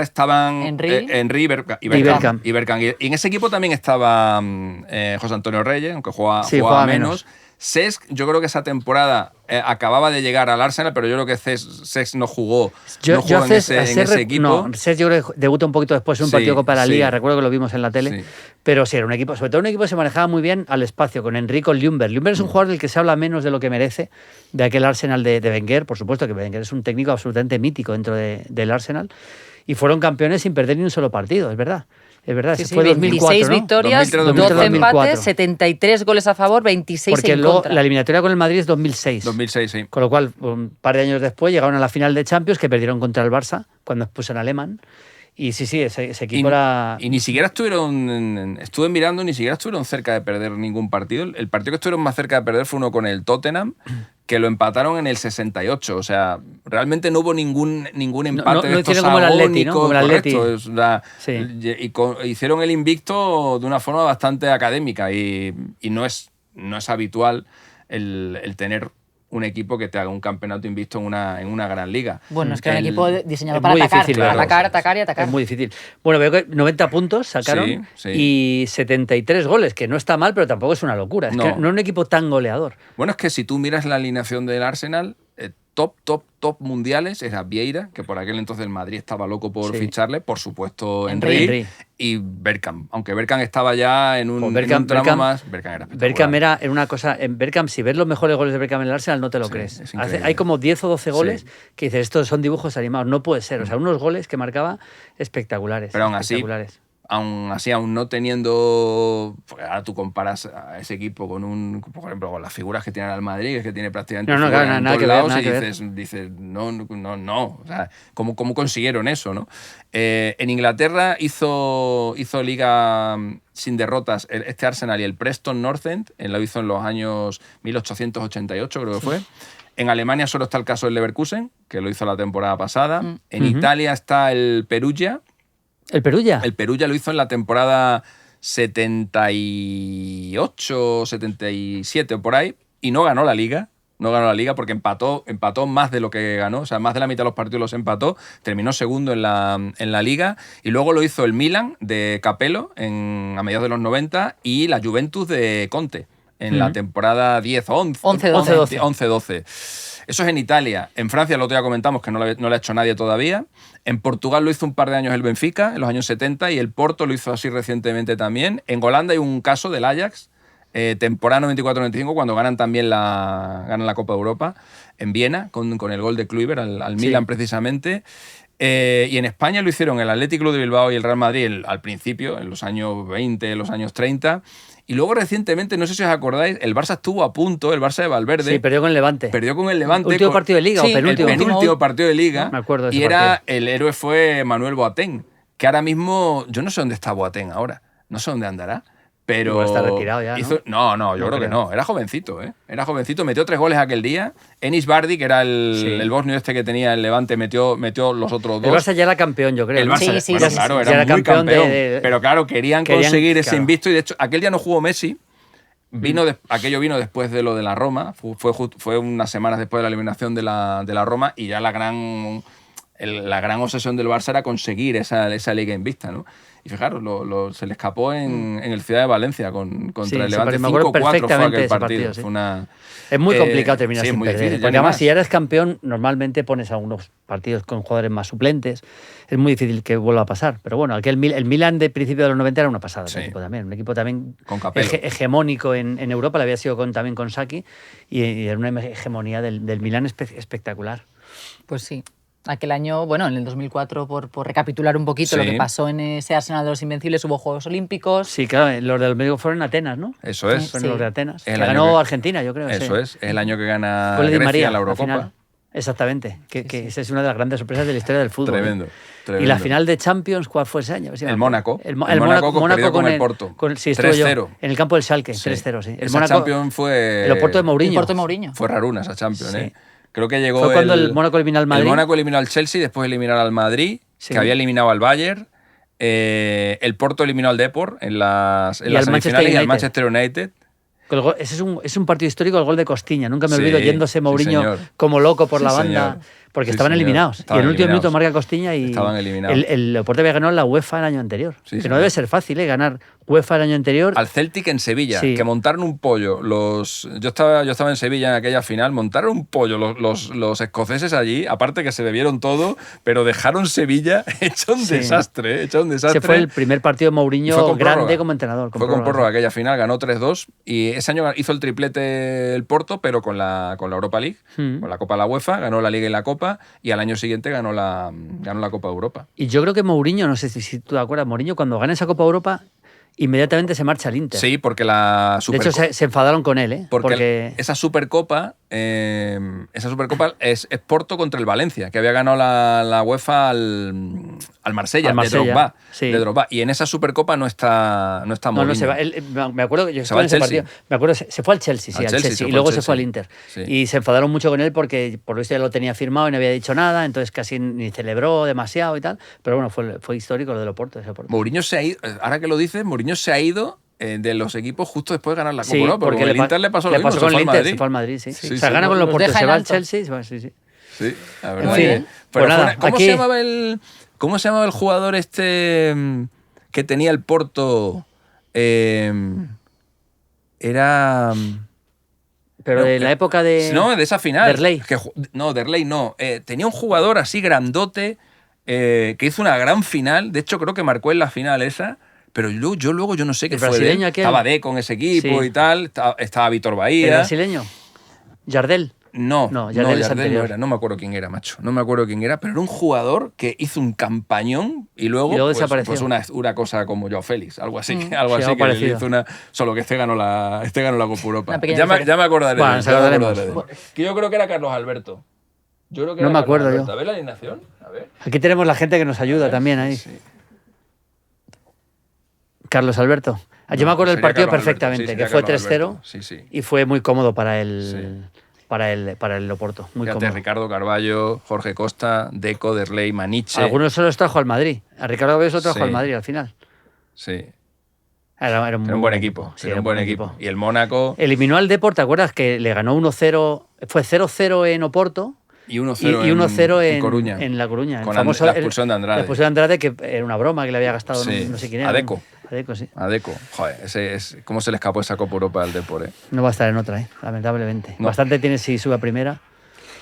estaban Henry y Bergkamp. Y en ese equipo también estaba José Antonio Reyes, aunque jugaba menos. Cesc, yo creo que esa temporada acababa de llegar al Arsenal, pero yo creo que Cesc no jugó en ese equipo. No, Cesc yo creo que debuta un poquito después en un partido de Copa de la Liga, recuerdo que lo vimos en la tele, pero sí, era un equipo, sobre todo un equipo que se manejaba muy bien al espacio, con Henry, con Ljungberg. Ljungberg es un jugador del que se habla menos de lo que merece, de aquel Arsenal de Wenger, por supuesto que Wenger es un técnico absolutamente mítico dentro del Arsenal, y fueron campeones sin perder ni un solo partido, es verdad. Es verdad, fue 2004, 26 victorias, 12 empates, 73 goles a favor, 26 Porque en luego contra. La eliminatoria con el Madrid es 2006. 2006, sí. Con lo cual, un par de años después, llegaron a la final de Champions, que perdieron contra el Barça, cuando expulsan a Lehmann. Y sí, ese equipo era... Y ni siquiera estuve mirando, ni siquiera estuvieron cerca de perder ningún partido. El partido que estuvieron más cerca de perder fue uno con el Tottenham, que lo empataron en el 68. O sea, realmente no hubo ningún empate de estos como agónicos. El Atleti, hicieron el invicto de una forma bastante académica y no es habitual el tener un equipo que te haga un campeonato invicto en una gran liga. Bueno, es que era un equipo diseñado para atacar, difícil, atacar y atacar. Es muy difícil. Bueno, veo que 90 puntos sacaron y 73 goles, que no está mal, pero tampoco es una locura. Es que no es un equipo tan goleador. Bueno, es que si tú miras la alineación del Arsenal, top mundiales era Vieira, que por aquel entonces el Madrid estaba loco por ficharle, por supuesto Henry y Bergkamp. Aunque Bergkamp estaba ya en un tramo más, Bergkamp era espectacular. Bergkamp era una cosa, en Bergkamp, si ves los mejores goles de Bergkamp en el Arsenal, no te lo crees. Hay como 10 o 12 goles que dices, estos son dibujos animados, no puede ser. O sea, unos goles que marcaba espectaculares. Pero aún aún así, aún no teniendo... Porque ahora tú comparas a ese equipo con por ejemplo, con las figuras que tiene el Madrid, que tiene prácticamente en todos lados, y dices, no. O sea, ¿cómo consiguieron eso, no? En Inglaterra hizo liga sin derrotas este Arsenal y el Preston North End, lo hizo en los años 1888, creo que fue. En Alemania solo está el caso del Leverkusen, que lo hizo la temporada pasada. En Italia está el Perugia. ¿El Perugia? El Perugia lo hizo en la temporada 78, 77 o por ahí, y no ganó la Liga. No ganó la Liga porque empató más de lo que ganó, o sea, más de la mitad de los partidos los empató, terminó segundo en la Liga, y luego lo hizo el Milan de Capello a mediados de los 90 y la Juventus de Conte en la temporada 10 o 11. 11-12. Eso es en Italia. En Francia, el otro día comentamos que no le ha hecho nadie todavía. En Portugal lo hizo un par de años el Benfica, en los años 70, y el Porto lo hizo así recientemente también. En Holanda hay un caso del Ajax, temporada 94-95, cuando ganan la Copa de Europa, en Viena, con el gol de Kluivert al Milan precisamente. Y en España lo hicieron el Athletic Club de Bilbao y el Real Madrid al principio, en los años 20, en los años 30. Y luego recientemente, no sé si os acordáis, el Barça estuvo a punto, el Barça de Valverde. Sí, perdió con el Levante. ¿Último partido de Liga o penúltimo? El penúltimo partido de Liga. No, me acuerdo de ese y el héroe fue Manuel Boateng, que ahora mismo, yo no sé dónde está Boateng ahora, no sé dónde andará. Pero igual está retirado ya, ¿no? Yo creo que no. Era jovencito, metió 3 goles aquel día. Enis Bardi, que era el bosnio que tenía el Levante, metió los otros 2. El Barça ya era campeón, yo creo. El Barça, sí, claro, era muy campeón. Pero claro, querían conseguir ese invicto, y de hecho, aquel día no jugó Messi. Aquello vino después de lo de la Roma. Fue unas semanas después de la eliminación de la Roma, y ya la gran obsesión del Barça era conseguir esa liga invicta, ¿no? Y fijaros, se le escapó en el Ciudad de Valencia contra el Levante. 5-4 fue aquel partido. Sí. Fue es muy complicado terminar sin perder. Difícil, porque además, si ya eres campeón, normalmente pones algunos partidos con jugadores más suplentes. Es muy difícil que vuelva a pasar. Pero bueno, el Milan de principio de los 90 era una pasada. Un equipo también con Capello. Hegemónico en Europa. Le había sido también con Saki. Y era una hegemonía del Milan espectacular. Pues sí. Aquel año, bueno, en el 2004, por recapitular un poquito lo que pasó en ese Arsenal de los Invencibles, hubo Juegos Olímpicos. Sí, claro, los del medio fueron en Atenas, ¿no? Eso es. Fueron los de Atenas. Que ganó Argentina, yo creo. Eso es el año que gana Grecia la Eurocopa. Exactamente, esa es una de las grandes sorpresas de la historia del fútbol. Tremendo. Y la final de Champions, ¿cuál fue ese año? El Mónaco. El Mónaco perdió con el Porto. 3-0. En el campo del Schalke, 3-0, sí. El Champions fue... El Oporto de Mourinho. Fue raruna esa Champions, sí. Creo que llegó. Fue cuando el Mónaco eliminó al Madrid. El Mónaco eliminó al Chelsea, después eliminó al Madrid, que había eliminado al Bayern. El Porto eliminó al Depor en las semifinales, y al Manchester United. Ese es un partido histórico, el gol de Costiña. Nunca me olvido yéndose Mourinho como loco por la banda. Porque estaban eliminados. Y en el último minuto marca Costiña y estaban eliminados. El Oporto había ganado la UEFA el año anterior. Que no debe ser fácil, ganar UEFA el año anterior. Al Celtic en Sevilla, que montaron un pollo. Yo estaba en Sevilla en aquella final, montaron un pollo los escoceses allí, aparte que se bebieron todo, pero dejaron Sevilla hecho un desastre. Ese fue el primer partido de Mourinho grande como entrenador. Fue con prórroga aquella final, ganó 3-2, y ese año hizo el triplete el Porto, pero con la Europa League, con la Copa de la UEFA, ganó la Liga y la Copa, y al año siguiente ganó la Copa de Europa. Y yo creo que Mourinho, no sé si tú te acuerdas, Mourinho cuando gana esa Copa de Europa inmediatamente se marcha al Inter. Sí, porque la Supercopa... De hecho, se enfadaron con él, ¿eh? Porque esa Supercopa es Porto contra el Valencia, que había ganado la UEFA al Marsella, de Drogba. Y en esa Supercopa no está Mourinho. No, se va. Me acuerdo que yo estaba en ese partido. Me acuerdo, se fue al Chelsea, al Chelsea, y luego se fue al Inter. Sí. Y se enfadaron mucho con él porque por lo visto ya lo tenía firmado y no había dicho nada, entonces casi ni celebró demasiado y tal. Pero bueno, fue histórico lo del Oporto. Mourinho se ha ido, ahora que lo dices, Mourinho se ha ido de los equipos justo después de ganar la Copa Europa, porque el Inter le pasó lo mismo, se fue al Madrid, sí. O sea, gana con el Oporto, se va al Chelsea, sí. Sí, la verdad. En fin, pero nada, ¿cómo se llamaba el jugador que tenía el Porto? Era... Pero de la época de... No, de esa final. Derlei. Derlei no. Tenía un jugador así grandote que hizo una gran final. De hecho, creo que marcó en la final esa. Pero yo luego no sé qué fue. Estaba con ese equipo y tal. Estaba Vítor Bahía. ¿El brasileño? Jardel. No, Jardel no era, no me acuerdo quién era, macho. No me acuerdo quién era, pero era un jugador que hizo un campañón y luego desapareció. Pues una cosa como Joao Félix, algo así, que le hizo solo que este ganó la Copa Europa. Ya me acordaré de él. Que yo creo que era Carlos Alberto. No me acuerdo yo. A ver la alineación. A ver. Aquí tenemos la gente que nos ayuda también ahí. Sí. Carlos Alberto. Yo me acuerdo del partido perfectamente, que fue 3-0 y fue muy cómodo para el Oporto. Muy cómodo. Ricardo Carballo, Jorge Costa, Deco, Derlei, Maniche. Algunos se los trajo al Madrid. A Ricardo Carballo se lo trajo al Madrid al final. Sí. Era un buen equipo. Era un buen equipo. Y el Mónaco... Eliminó al Depor, ¿te acuerdas? Que le ganó 1-0, fue 0-0 en Oporto. Y 1-0 en Coruña. En La Coruña. Con la expulsión de Andrade. La expulsión de Andrade, que era una broma que le había gastado no sé quién era. A Deco. Sí. A Deco. Joder, ¿cómo se le escapó esa Copa Europa al Depor? No va a estar en otra, lamentablemente. No. Bastante tiene si sube a primera.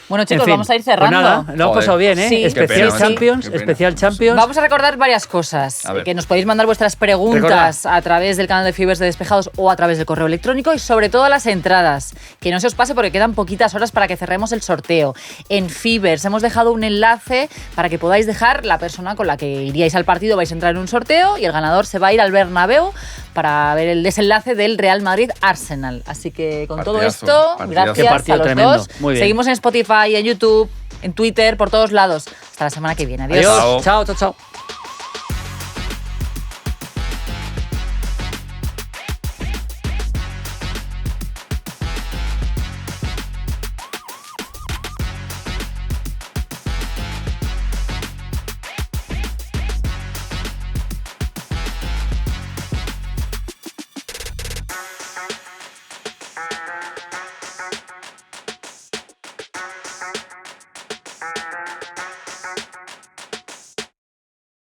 Bueno, chicos, vamos a ir cerrando. Pues nada, lo hemos pasado bien, ¿eh? Sí. Especial Champions. Vamos a recordar varias cosas. Que nos podéis mandar vuestras preguntas a través del canal de Fibers de Despejados o a través del correo electrónico y sobre todo las entradas. Que no se os pase porque quedan poquitas horas para que cerremos el sorteo. En Fibers hemos dejado un enlace para que podáis dejar la persona con la que iríais al partido. Vais a entrar en un sorteo y el ganador se va a ir al Bernabéu para ver el desenlace del Real Madrid-Arsenal. Así que con todo esto, gracias a los dos. Seguimos en Spotify, en YouTube, en Twitter, por todos lados. Hasta la semana que viene. Adiós. Chao.